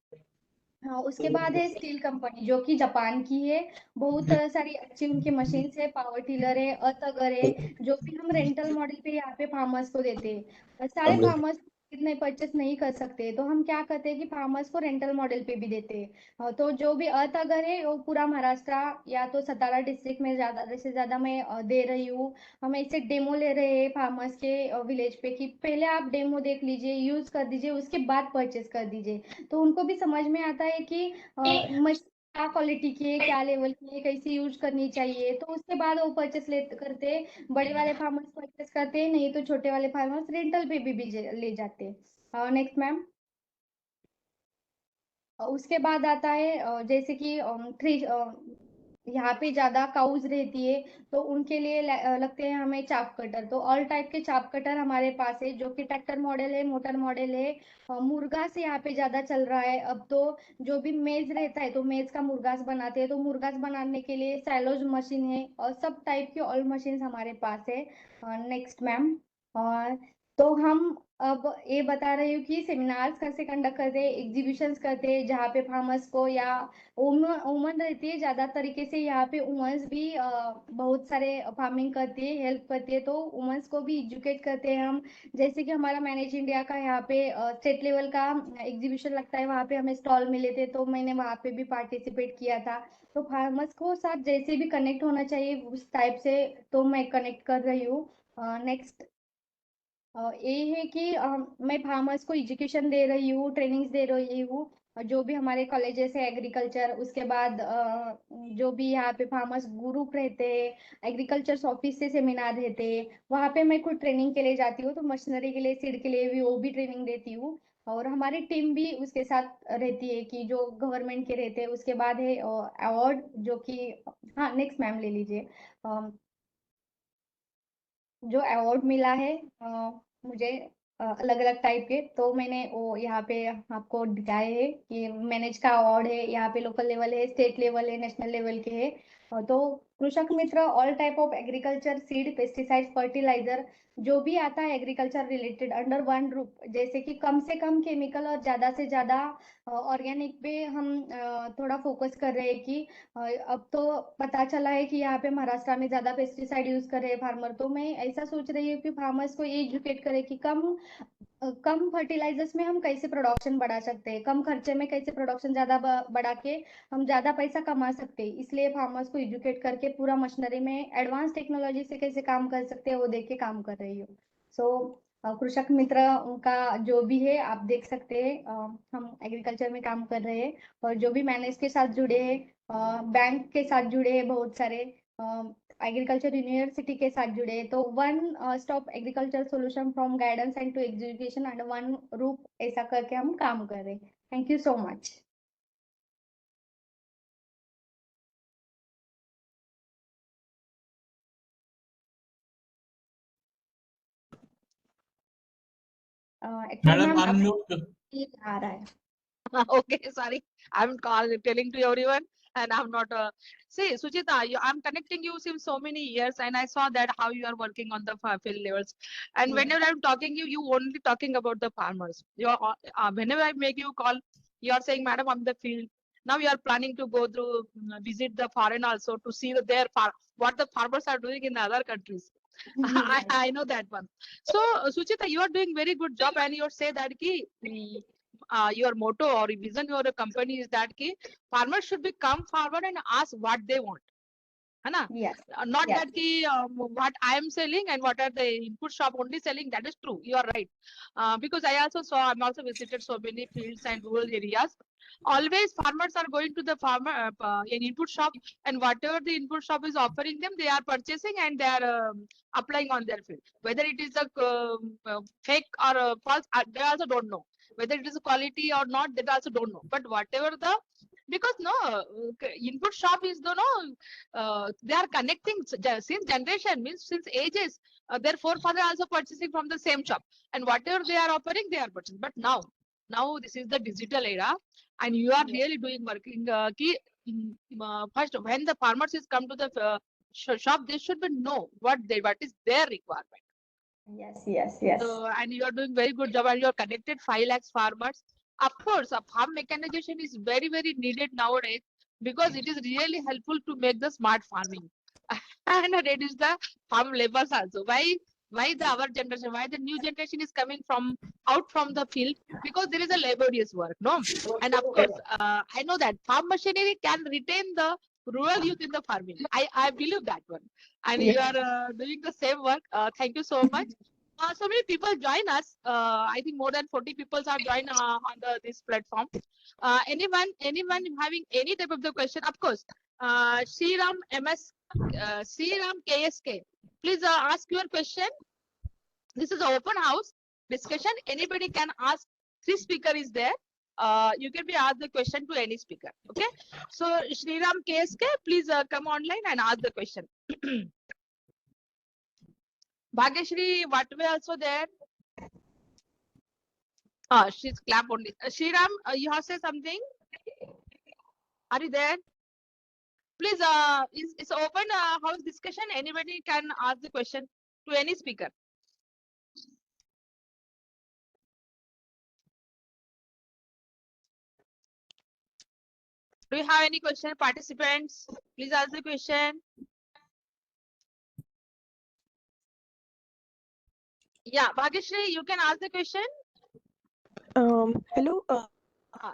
हाँ उसके बाद है स्टील कंपनी जो कि जापान की है। बहुत सारी अच्छी उनकी मशीन्स है, पावर टिलर है, अतगर है, जो भी हम रेंटल मॉडल पे यहाँ पे फार्मर्स को देते हैं। सारे फार्मर्स इतने परचेस नहीं कर सकते, तो हम क्या करते हैं कि फार्मर्स को रेंटल मॉडल पे भी देते हैं। तो जो भी अतगर है वो पूरा महाराष्ट्र या तो सतारा डिस्ट्रिक्ट में ज्यादा से ज्यादा मैं दे रही हूँ। हम ऐसे डेमो ले रहे हैं फार्मर्स के विलेज पे कि पहले आप डेमो देख लीजिए, यूज कर दीजिए, उसके बाद परचेस कर दीजिए। तो उनको भी समझ में आता है कि मशीन क्या क्वालिटी की है, क्या लेवल की है, कैसे यूज करनी चाहिए, तो उसके बाद वो परचेस ले करते हैं। बड़े वाले फार्मर्स परचेस करते हैं, नहीं तो छोटे वाले फार्मर्स रेंटल पे भी ले जाते हैं। नेक्स्ट मैम, उसके बाद आता है जैसे कि थ्री यहाँ पे ज्यादा काउज रहती है तो उनके लिए लगते हैं हमें चाप कटर। तो ऑल टाइप के चाप कटर हमारे पास है, जो कि ट्रैक्टर मॉडल है, मोटर मॉडल है। मुर्गा से यहाँ पे ज्यादा चल रहा है अब तो। जो भी मेज रहता है तो मेज का मुर्गास बनाते हैं, तो मुर्गास बनाने के लिए सैलोज मशीन है, और सब टाइप की ऑल मशीन हमारे पास है। नेक्स्ट मैम, और तो हम अब ये बता रही हूँ कि सेमिनार्स कैसे कंडक्ट करते हैं, एग्जीबिशंस करते हैं जहाँ पे फार्मर्स को या वुमन वुमन रहती है ज्यादा तरीके से, यहाँ पे वुमेन्स भी बहुत सारे फार्मिंग करती है, हेल्प करती है, तो वुमेन्स को भी एजुकेट करते हैं हम। जैसे कि हमारा मैनेज इंडिया का यहाँ पे स्टेट लेवल का एग्जीबिशन लगता है, वहाँ पे हमें स्टॉल मिले थे, तो मैंने वहाँ पे भी पार्टिसिपेट किया था। तो फार्मर्स को साथ जैसे भी कनेक्ट होना चाहिए उस टाइप से तो मैं कनेक्ट कर रही हूँ। नेक्स्ट ये है कि मैं फार्मर्स को एजुकेशन दे रही हूँ, ट्रेनिंग्स दे रही हूँ। जो भी हमारे कॉलेजेस है एग्रीकल्चर, उसके बाद जो भी यहाँ पे फार्मर्स ग्रुप रहते हैं, एग्रीकल्चर ऑफिस से सेमिनार रहते हैं, वहाँ पे मैं खुद ट्रेनिंग के लिए जाती हूँ, तो मशीनरी के लिए, सीड के लिए भी वो भी ट्रेनिंग देती हूँ। और हमारी टीम भी उसके साथ रहती है कि जो गवर्नमेंट के रहते हैं। उसके बाद है अवार्ड जो कि, हाँ नेक्स्ट मैम ले लीजिए। जो अवार्ड मिला है मुझे अलग अलग टाइप के, तो मैंने वो यहाँ पे आपको दिखाए है कि मैनेज का अवार्ड है, यहाँ पे लोकल लेवल है, स्टेट लेवल है, नेशनल लेवल के है। तो Krishak Mitra all type of agriculture seed pesticide fertiliser जो भी आता है एग्रीकल्चर रिलेटेड अंडर वन रूप, जैसे कि कम से कम केमिकल और ज्यादा से ज्यादा ऑर्गेनिक पे हम थोड़ा फोकस कर रहे हैं कि अब तो पता चला है कि यहाँ पे महाराष्ट्र में ज्यादा पेस्टिसाइड यूज कर रहे हैं फार्मर, तो मैं ऐसा सोच रही हूँ कि फार्मर्स को ये एजुकेट करे कि कम फर्टिलाइजर्स में हम कैसे प्रोडक्शन बढ़ा सकते हैं, कम खर्चे में कैसे प्रोडक्शन ज्यादा बढ़ा के हम ज्यादा पैसा कमा सकते हैं। इसलिए फार्मर्स को एजुकेट करके पूरा मशीनरी में एडवांस टेक्नोलॉजी से कैसे काम कर सकते हैं वो देख के काम कर रही हूँ। सो कृषक मित्र उनका जो भी है आप देख सकते हैं, हम एग्रीकल्चर में काम कर रहे हैं और जो भी मैनेज के साथ जुड़े हैं, बैंक के साथ जुड़े हैं, बहुत सारे एग्रीकल्चर यूनिवर्सिटी के साथ जुड़े हैं, तो one stop agriculture solution from guidance and to education under one roof ऐसा करके हम काम कर रहे हैं। Thank you so much. Actually madam ma'am unmute. आ रहा है। Okay, sorry. Telling to everyone, and I'm not. See, Suchita, I'm connecting you since so many years, and I saw that how you are working on the field levels. And Yes. whenever I'm talking you only talking about the farmers. Whenever I make you call, you are saying, "Madam, I'm the field." Now you are planning to go through, visit the foreign also to see what the farmers are doing in other countries. I know that one. So, Suchita, you are doing very good job, and you say that your motto or vision your company is that farmers should be come forward and ask what they want. Hai Yes. not Yes. that what I am selling and what are the input shop only selling. That is true. You are right. Because I'm also visited so many fields and rural areas. Always farmers are going to the farmer in input shop, and whatever the input shop is offering them, they are purchasing and they are applying on their field. Whether it is a fake or false, they also don't know. Whether it is a quality or not, they also don't know. But whatever because input shop is they are connecting since generation, means since ages, their forefather also purchasing from the same shop, and whatever they are offering they are purchasing. But now this is the digital era, and you are really doing working first when the farmers is come to the shop, they should be know what is their requirement. Yes. And you are doing very good job, and you are connected 5 lakhs farmers. Of course, a farm mechanization is very, very needed nowadays because it is really helpful to make the smart farming and reduce the farm labors also. Why our generation, why the new generation is coming out from the field? Because there is a laborious work, no? And of course, I know that farm machinery can retain the rural youth in the farming. I believe that one. And you are doing the same work. Thank you so much. So many people join us. I think more than 40 people are joined on this platform. Anyone having any type of the question? Of course, Sriram MS, Sriram KSK. Please ask your question. This is an open house discussion. Anybody can ask. 3 speaker is there. You can be asked the question to any speaker. Okay. So Sriram KSK, please come online and ask the question. Bhagyashri Vatve also there. She's clap only. Sriram, you have said something? Are you there? Please, it's open house discussion. Anybody can ask the question to any speaker. Do you have any question, participants? Please ask the question. Yeah, Bhagyashri, you can ask the question. Hello.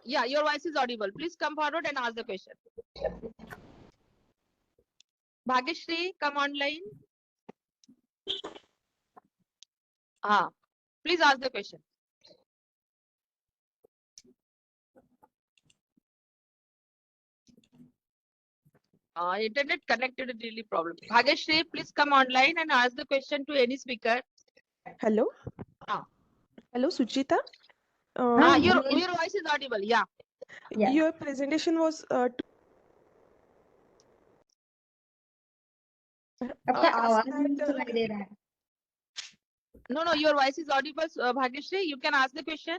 Yeah, your voice is audible. Please come forward and ask the question. Bhagyashri, come online. Please ask the question. Internet connectivity problem. Bhagyashri, please come online and ask the question to any speaker. Hello. Ah. Hello, Suchita. Your voice is audible. Yeah. Your presentation was आपका आवाज नहीं सुनाई दे रहा है. No, your voice is audible. Bhagyashri, you can ask the question.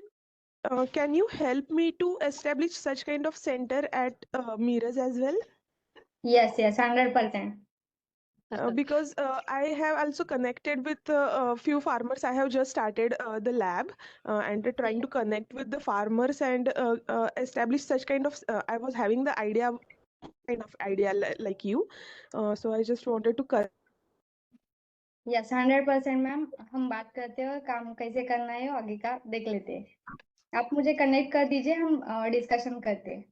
Can you help me to establish such kind of center at Miraz as well? Yes, yes, 100%. Because I have also connected with a few farmers. I have just started the lab and trying to connect with the farmers and establish such kind of. I was having the idea, kind of idea like you. So I just wanted to. Yes 100% ma'am, हम बात करते हैं और काम कैसे करना है वो आगे का देख लेते हैं। आप मुझे कनेक्ट कर दीजिए, हम डिस्कशन करते हैं।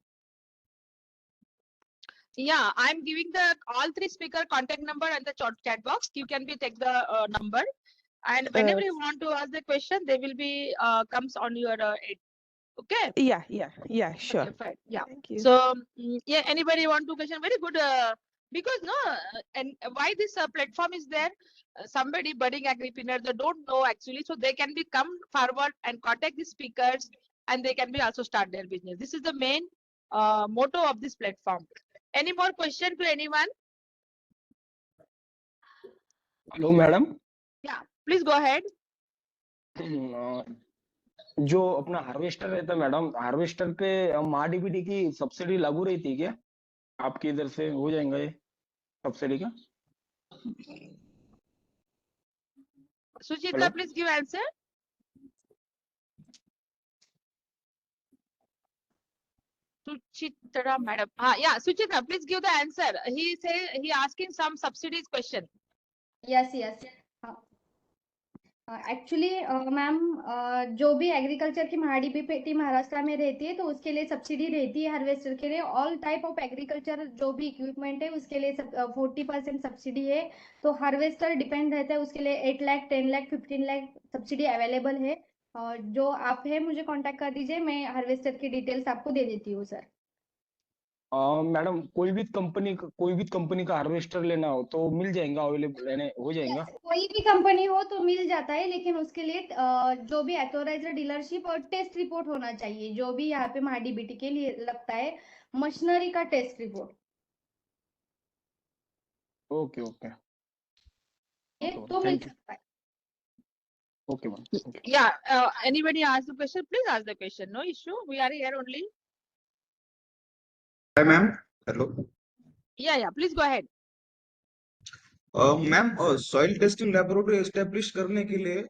Yeah, I'm giving the all three speaker contact number and the chat box. You can be take the number, and whenever you want to ask the question, they will be comes on your it. Okay. Yeah, sure. Okay, fine. Yeah. Thank you. So yeah, anybody want to question? Very good. Because no, and why this platform is there? Somebody budding agripreneur, they don't know actually, so they can be come forward and contact the speakers, and they can be also start their business. This is the main motto of this platform. Any more question to anyone? Hello madam, Yeah, please go ahead. जो अपना harvester रहता है madam, harvester पे MRDPT की subsidy लागू रहती है क्या? आपकी इधर से हो जाएगा ये सब्सिडी का? Suchita, Hello? please give answer. Suchitra madam. Yeah, Suchitra, please give the answer. He say he asking some subsidies question. Yes yes, actually ma'am, जो भी एग्रीकल्चर की MRDPT महाराष्ट्र में रहती है तो उसके लिए सब्सिडी रहती है। हार्वेस्टर के लिए ऑल टाइप ऑफ एग्रीकल्चर जो भी इक्विपमेंट है उसके लिए 40% सब्सिडी है। तो हार्वेस्टर डिपेंड रहता है, उसके लिए 8 लाख 10 लाख 15 लाख सब्सिडी अवेलेबल है। और जो आप है मुझे कांटेक्ट कर दीजिए, मैं हार्वेस्टर की डिटेल्स आपको दे देती हूँ सर। मैडम, कोई भी कंपनी का हार्वेस्टर लेना हो तो मिल जाएगा, अवेलेबल लेने हो जाएगा? कोई भी कंपनी हो तो मिल जाता है, लेकिन उसके लिए जो भी ऑथोराइज्ड डीलरशिप और टेस्ट रिपोर्ट होना चाहिए। जो भी यहाँ पे MRDPT के लिए लगता है, मशीनरी का टेस्ट रिपोर्ट। ओके ओके तो मिल थैंक यू। सकता है। Okay ma'am. Yeah, anybody ask the question? Please ask the question. No issue. We are here only. Hi ma'am. Hello. Yeah. Please go ahead. Ma'am, soil testing laboratory establish करने के लिए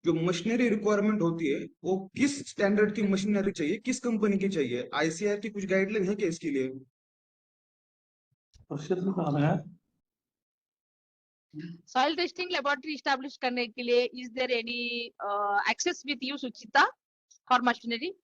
जो machinery requirement होती है वो किस standard की machinery चाहिए, किस कंपनी की चाहिए? ICAR की कुछ गाइडलाइन है क्या इसके लिए? Soil testing laboratory establish करने के लिए is there any access with you, Suchita, for machinery?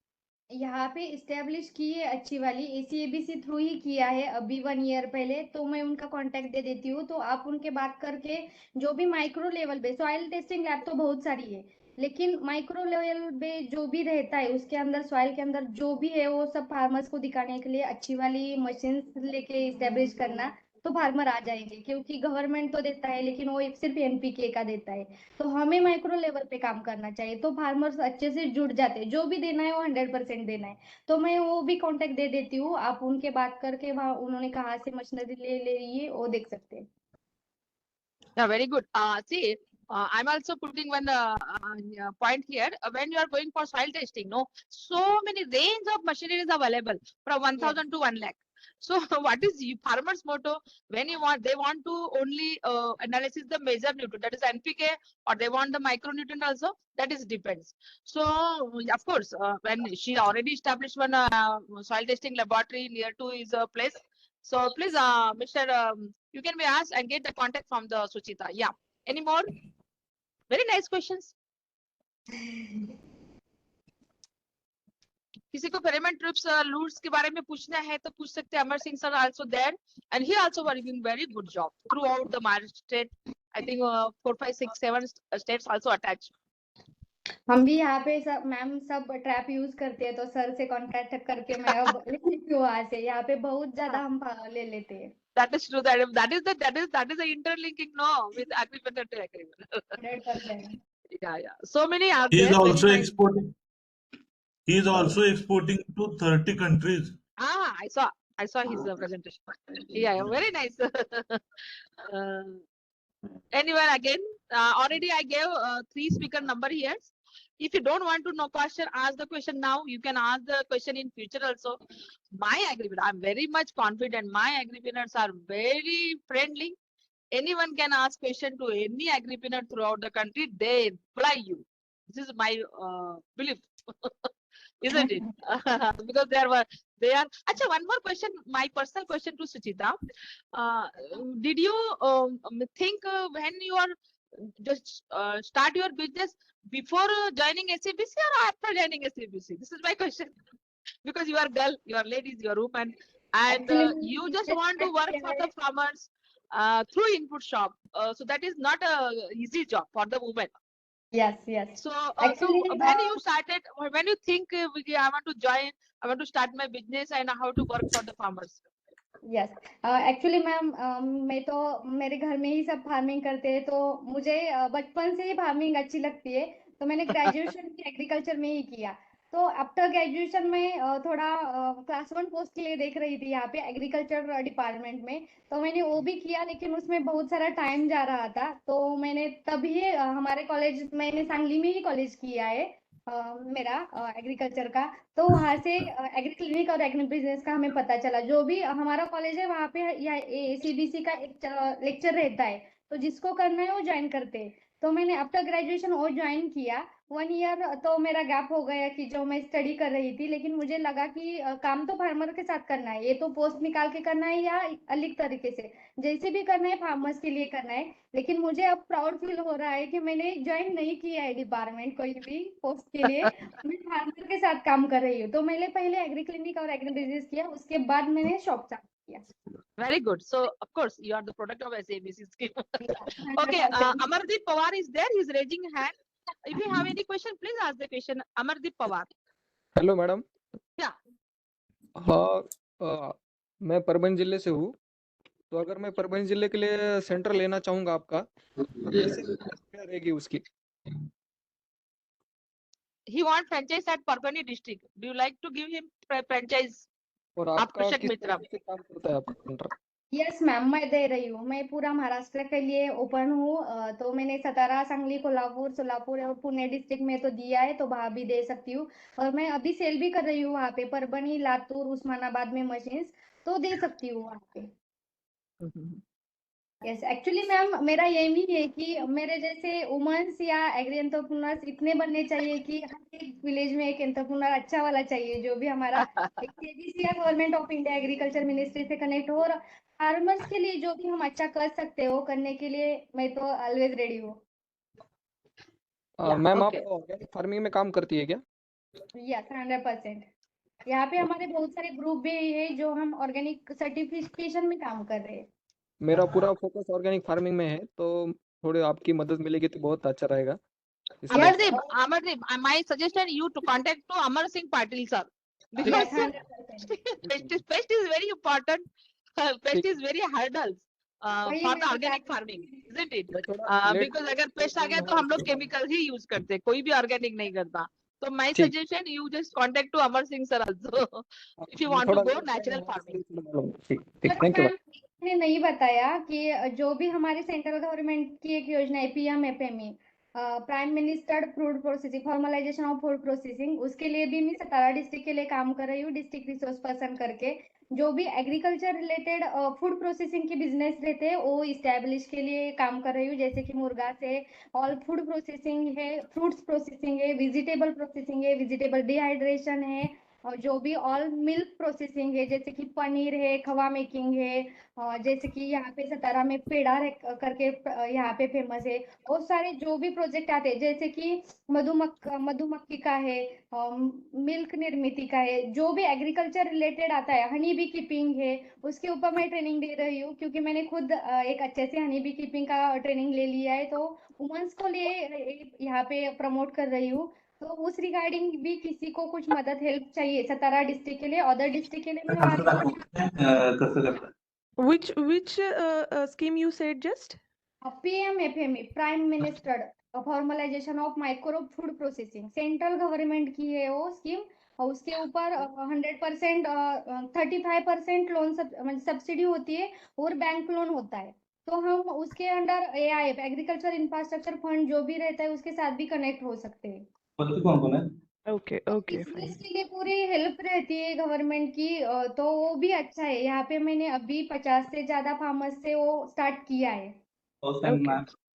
यहाँ पे इस्टेब्लिश की है अच्छी वाली, ACABC थ्रू ही किया है अभी 1 ईयर पहले। तो मैं उनका कांटेक्ट दे देती हूँ, तो आप उनके बात करके जो भी माइक्रो लेवल पे सॉइल टेस्टिंग लैब तो बहुत सारी है, लेकिन माइक्रो लेवल पे जो भी रहता है उसके अंदर सॉइल के अंदर जो भी है वो सब फार्मर्स को दिखाने के लिए अच्छी वाली मशीन लेके इस्टेब्लिश करना, तो फार्मर आ जाएंगे। क्योंकि गवर्नमेंट तो देता है लेकिन वो सिर्फ NPK का देता है, तो हमें माइक्रो लेवल पे काम करना चाहिए, तो फार्मर्स अच्छे से जुड़ जाते हैं। जो भी देना है वो 100% देना है। तो मैं वो भी कांटेक्ट दे देती हूँ, आप उनके बात करके वहाँ उन्होंने कहाँ से मशीनरी ले लिए वो देख सकते हैं। Yeah, very good. See, I'm also putting one point here. When you are going for soil testing, no, so many range of machinery is available from 1,000 to 1 lakh. So what is farmer's motto? When you want, they want to only analysis the major nutrient, that is NPK, or they want the micronutrient also. That is depends. So of course, when she already established one soil testing laboratory near to his place. So please, Mr. You can be asked and get the contact from the Suchita. Yeah. Any more? Very nice questions. किसी को फेरेमन trips loots के बारे में पूछना है तो पूछ सकते हैं। Amar Singh sir also there and he also working very good job throughout the Maharashtra state. I think 4 5 6 7 states also attach. हम भी यहाँ पे सब मैम सब ट्रैप यूज करते हैं, तो सर से कांटेक्ट करके मैं अब ले लेती हूँ वहाँ से। यहाँ पे बहुत ज्यादा हम ले लेते हैं। That is true. That is the interlinking no with agripreneur to agripreneur. 100%. Yeah. So many are He there. is also Very nice. exporting. He is also exporting to 30 countries. I saw his presentation. Yeah, very nice. Anyone again? Already I gave 3 speaker number here. if you don't want to know question, ask the question now. You can ask the question in future also. My agripreneur, I'm very much confident. My agripreneurs are very friendly. Anyone can ask question to any agripreneur throughout the country. They reply you. This is my belief, isn't it? Because they are. Actually, one more question. My personal question to Suchita. Did you think when you are just start your business before joining SABC or after joining SABC? This is my question. Because you are girl, you are ladies, you are woman, and Actually, you just yes, want to work for the farmers through input shop. So that is not a easy job for the woman. yes. So, Actually, when you started, or when you think I want to join, I want to start my business and how to work for the farmers. Yes actually ma'am मैं तो मेरे घर में ही सब farming करते हैं तो मुझे बचपन से ही फार्मिंग अच्छी लगती है तो मैंने ग्रेजुएशन भी एग्रीकल्चर में ही किया तो आफ्टर ग्रेजुएशन में थोड़ा क्लास 1 पोस्ट के लिए देख रही थी यहाँ पे एग्रीकल्चर डिपार्टमेंट में तो मैंने वो भी किया लेकिन उसमें बहुत सारा टाइम जा रहा था तो मैंने तभी हमारे कॉलेज मैंने सांगली में ही कॉलेज किया है मेरा एग्रीकल्चर का तो वहां से एग्री क्लिनिक और एग्री बिजनेस का हमें पता चला जो भी हमारा कॉलेज है वहां पे या सीबीसी का एक लेक्चर रहता है तो जिसको करना है वो ज्वाइन करते हैं तो मैंने आफ्टर ग्रेजुएशन वो ज्वाइन किया 1 ईयर तो मेरा गैप हो गया कि जो मैं स्टडी कर रही थी लेकिन मुझे लगा कि काम तो फार्मर के साथ करना है ये तो पोस्ट निकाल के करना है या अलग तरीके से जैसे भी करना है फार्मर्स के लिए करना है लेकिन मुझे अब प्राउड फील हो रहा है कि मैंने ज्वाइन नहीं किया है डिपार्टमेंट कोई भी पोस्ट के लिए मैं फार्मर के साथ काम कर रही हूँ तो मैंने पहले एग्री क्लिनिक और एग्री बिजनेस किया उसके बाद मैंने शॉप चालू किया Very good. So, of course, you are the product of SABC scheme. Yeah, Okay, 100%. Amardeep Pawar is there. He's raising hand. If you have any question, please ask the question. Amardeep Pawar. Hello madam. Yeah. हाँ, मैं परभणी जिले से हूँ तो अगर मैं परभणी जिले के लिए सेंटर लेना चाहूंगा आपका तो कैसे क्या रहेगी उसकी? He wants franchise at Parbhani district. Do you like to give him franchise? और आप आपका कृषक किस मित्र। तरीके से काम करता है आपका सेंटर? यस मैम मैं दे रही हूँ मैं पूरा महाराष्ट्र के लिए ओपन हूँ तो मैंने सतारा सांगली कोल्हापुर सोलापुर और पुणे डिस्ट्रिक्ट में तो दिया है तो वहां भी दे सकती हूँ और मैं अभी सेल भी कर रही हूँ वहां पे परभणी लातूर उस्मानाबाद में मशीन्स तो दे सकती हूँ वहां पे यस एक्चुअली मैम मेरा यही भी है कि मेरे जैसे वुमेन्स या एग्री एंटरप्रेन्योर्स इतने बनने चाहिए कि हर एक विलेज में एक एंटरप्रेन्योर अच्छा वाला चाहिए जो भी हमारा एक केबीसी या government of India agriculture ministry से कनेक्ट हो और फार्मर्स के लिए जो भी हम अच्छा कर सकते हो करने के लिए मैं तो ऑलवेज रेडी हूँ मैम आप okay. ऑर्गेनिक फार्मिंग में काम करती है क्या? यस 100%। यहाँ पे हमारे बहुत सारे ग्रुप भी है जो हम ऑर्गेनिक सर्टिफिकेशन में काम कर रहे हैं मेरा पूरा फोकस ऑर्गेनिक फार्मिंग में है तो थोड़ी आपकी मदद मिलेगी तो बहुत अच्छा रहेगा। इसलिए Amardeep, my suggestion you to contact to Amar Singh Patil sir because Yes, 100%। pest is very important. Pest is very hurdles वही for मैं the बता organic रही farming, थी। isn't it? मैं थोड़ा लेट Because अगर पेस्ट आ गया तो हम लोग केमिकल ही यूज करते हैं कोई भी ऑर्गेनिक नहीं करता तो my ठीक। suggestion you just contact to Amar Singh sir also if you मैं want to थोड़ा go लेट natural आऊंगा, farming. इसलिए थोड़ा मालूम। ठीक ठीक, बट थैंक यू। मैम ने नहीं बताया कि जो भी हमारी सेंट्रल गवर्नमेंट की एक योजना है PMFME prime minister food processing formalisation of food processing उसके लिए भी मैं सतारा डिस्ट्रिक्ट के लिए काम कर रही हूँ डिस्ट्रिक्ट रिसोर्स पर्सन करके जो भी एग्रीकल्चर रिलेटेड फूड प्रोसेसिंग के बिजनेस रहते हैं वो इस्टेब्लिश के लिए काम कर रही हूँ जैसे कि मुर्गा से ऑल फूड प्रोसेसिंग है फ्रूट्स प्रोसेसिंग है वेजिटेबल डिहाइड्रेशन है और जो भी ऑल मिल्क प्रोसेसिंग है जैसे कि पनीर है खवा मेकिंग है जैसे कि यहाँ पे सतारा में पेड़ा करके यहाँ पे फेमस है बहुत सारे जो भी प्रोजेक्ट आते हैं जैसे कि मधुमक्खी का है मिल्क निर्मित का है जो भी एग्रीकल्चर रिलेटेड आता है हनी बी कीपिंग है उसके ऊपर मैं ट्रेनिंग दे रही हूँ क्योंकि मैंने खुद एक अच्छे से हनी बी कीपिंग का ट्रेनिंग ले लिया है तो वुमेन्स को लिए यहाँ पे प्रमोट कर रही हूँ तो उस रिगार्डिंग भी किसी को कुछ मदद हेल्प चाहिए सतारा डिस्ट्रिक्ट के लिए अदर डिस्ट्रिक्ट के लिए मैं Which scheme you said just? PMFME prime minister formalisation of micro food processing central government की है वो स्कीम और उसके ऊपर 100% 35% लोन सब्सिडी होती है और बैंक लोन होता है तो हम उसके under AIF agriculture infrastructure fund जो भी रहता है उसके साथ भी कनेक्ट हो सकते हैं Okay, okay, बिजनेस fine. के लिए पूरी हेल्प रहती है गवर्नमेंट की, तो वो भी अच्छा है। यहाँ पे मैंने अभी 50 से ज्यादा फार्मर्स से वो स्टार्ट किया है। Okay,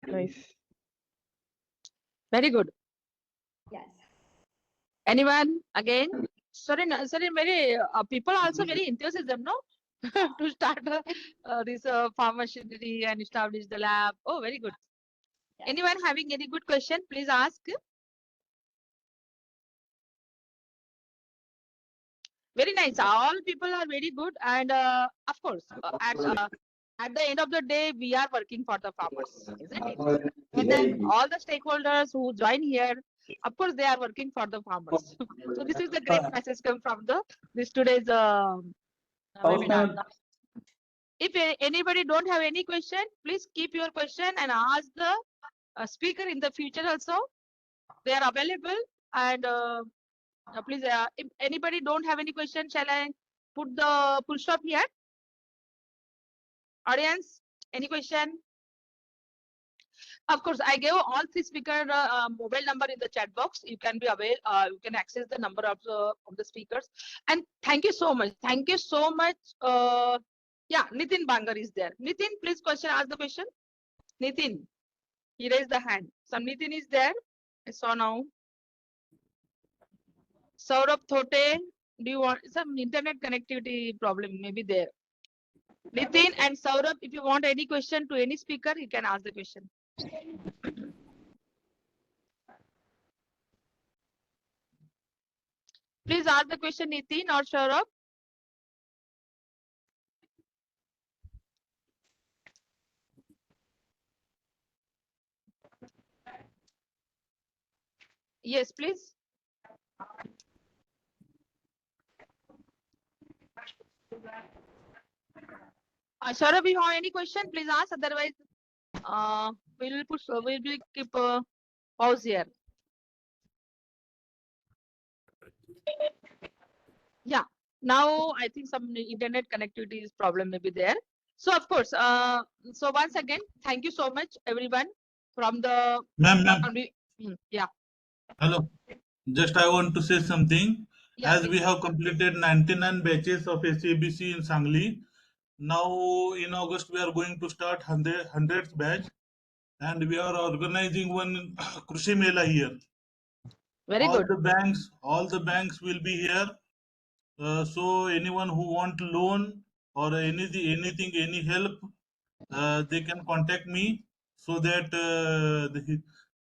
nice. Very good. Yes Anyone again? Sorry, sorry, very people also very enthusiasm, no? To start this farm machinery and establish the lab. Oh, very good. Anyone having any good question, please ask. Very nice. All people are very good, and of course, at the end of the day, we are working for the farmers, isn't it? And then all the stakeholders who join here, of course, they are working for the farmers. So this is the great message come from the this today's webinar. If anybody don't have any question, please keep your question and ask the speaker in the future also. They are available, and please, if anybody don't have any question, shall I put the full stop here? Audience, any question? Of course, I gave all three speaker mobile number in the chat box. You can be aware, you can access the number of the speakers. And thank you so much. Thank you so much. Yeah, Nitin Bangar is there. Nitin, please ask the question. Nitin, he raised the hand. Some Nitin is there. I saw now. Saurabh Thote, do you want some internet connectivity problem? Maybe there. Nitin and Saurabh, if you want any question to any speaker, you can ask the question. Please ask the question, Nitin or Saurabh. Yes, please. Saurabh, if you have any question, please ask. Otherwise, we'll keep pause here. Yeah. Now I think some internet connectivity is problem may be there. So of course, so once again, thank you so much, everyone, from the. Ma'am. Yeah. Hello. Just I want to say something. Yeah, As we please. have completed 99 batches of SABC in Sangli, now in August we are going to start 100th batch, and we are organizing one Krushi Mela here. Very all good. the banks will be here. So anyone who want loan or anything, any help, they can contact me so that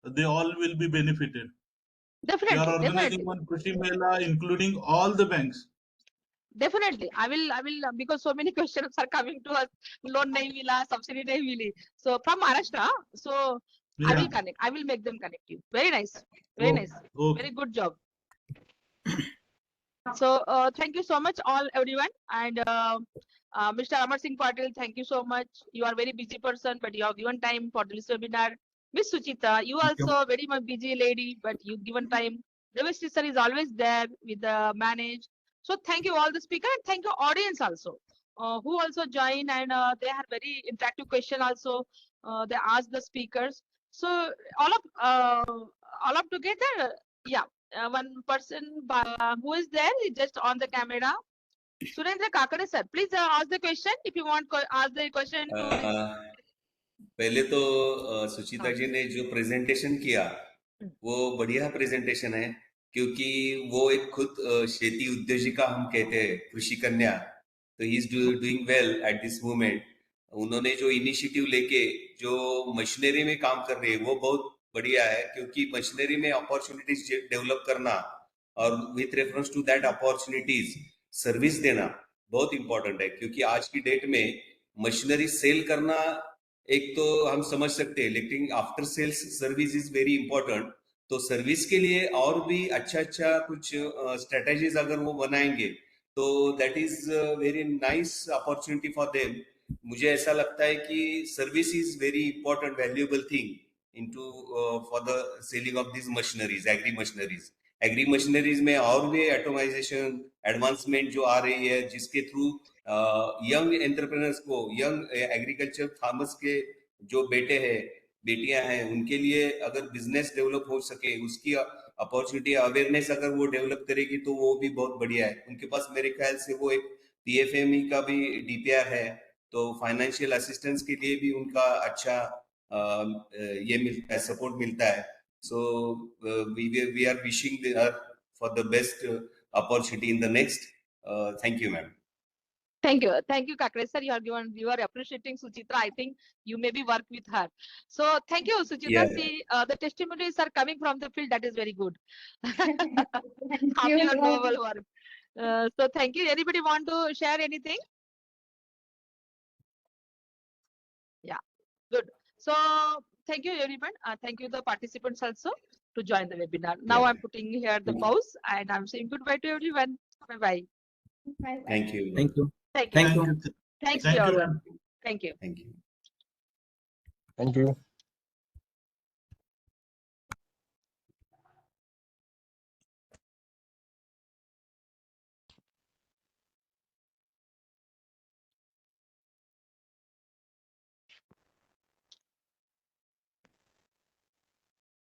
they all will be benefited. We are Definitely, organizing definitely. one Krushi Mela, including all the banks. Definitely, I will, because so many questions are coming to us. Loan nahi mila, subsidy nahi mili. So from Maharashtra, so I will Yeah. connect. I will make them connect you. Very nice, very nice, Okay. very good job. So thank you so much, all everyone, and Mr. Amar Singh Patil, thank you so much. You are very busy person, but you have given time for this webinar. Miss Suchita, you also very much busy lady, but you given time. Devesh sir is always there with the manage. So thank you all the speaker and thank you audience also, who also join, and they have very interactive question also. They ask the speakers. So all of together, yeah. One person who is there is just on the camera. Surendra Kakade sir, please ask the question if you want ask the question to पहले तो सुचिता जी ने जो presentation किया वो बढ़िया presentation है, क्योंकि वो एक खुद शेती उद्योजिका हम कहते हैं, कृषि कन्या, तो he is doing well at this moment. उन्होंने जो इनिशिएटिव लेके जो मशीनरी में काम कर रही है वो बहुत बढ़िया है, क्योंकि मशीनरी में अपॉर्चुनिटीज डेवलप करना और with reference to that opportunities service देना बहुत इंपॉर्टेंट है. क्योंकि आज की डेट में मशीनरी सेल करना एक तो हम समझ सकते हैं, लेकिन after sales service is very important. तो सर्विस के लिए और भी अच्छा कुछ स्ट्रेटेजीज अगर वो बनाएंगे तो that is very nice opportunity for them. मुझे ऐसा लगता है कि service is very important valuable thing into for the selling of this machineries, agri machineries में और भी एटोमाइजेशन एडवांसमेंट जो आ रही है, जिसके थ्रू यंग एंटरप्रेन्योर्स को, यंग एग्रीकल्चर फार्मर्स के जो बेटे हैं बेटियां हैं, उनके लिए अगर बिजनेस डेवलप हो सके, उसकी अपॉर्चुनिटी अवेयरनेस अगर वो डेवलप करेगी तो वो भी बहुत बढ़िया है। उनके पास मेरे ख्याल से वो एक PFME का भी DPR है, तो फाइनेंशियल असिस्टेंस के लिए भी उनका अच्छा ये मिलता है, सपोर्ट मिलता है। So we are wishing for the best opportunity in the next. Thank you, ma'am. Thank you, Kakre sir. You are appreciating Suchitra. I think you maybe work with her. So thank you, Suchitra. Yeah. See, the testimonies are coming from the field. That is very good. Thank How you. your noble work. So thank you. Anybody want to share anything? Yeah, good. So thank you, everyone. Thank you, the participants also, to join the webinar. Now Yeah. I'm putting here the pause and I'm saying goodbye to everyone. Bye bye. Bye bye. Thank you. Thank you. Thank you. Thank you. Thanks Thank to you, all. ma'am. Thank you. Thank you. Thank you.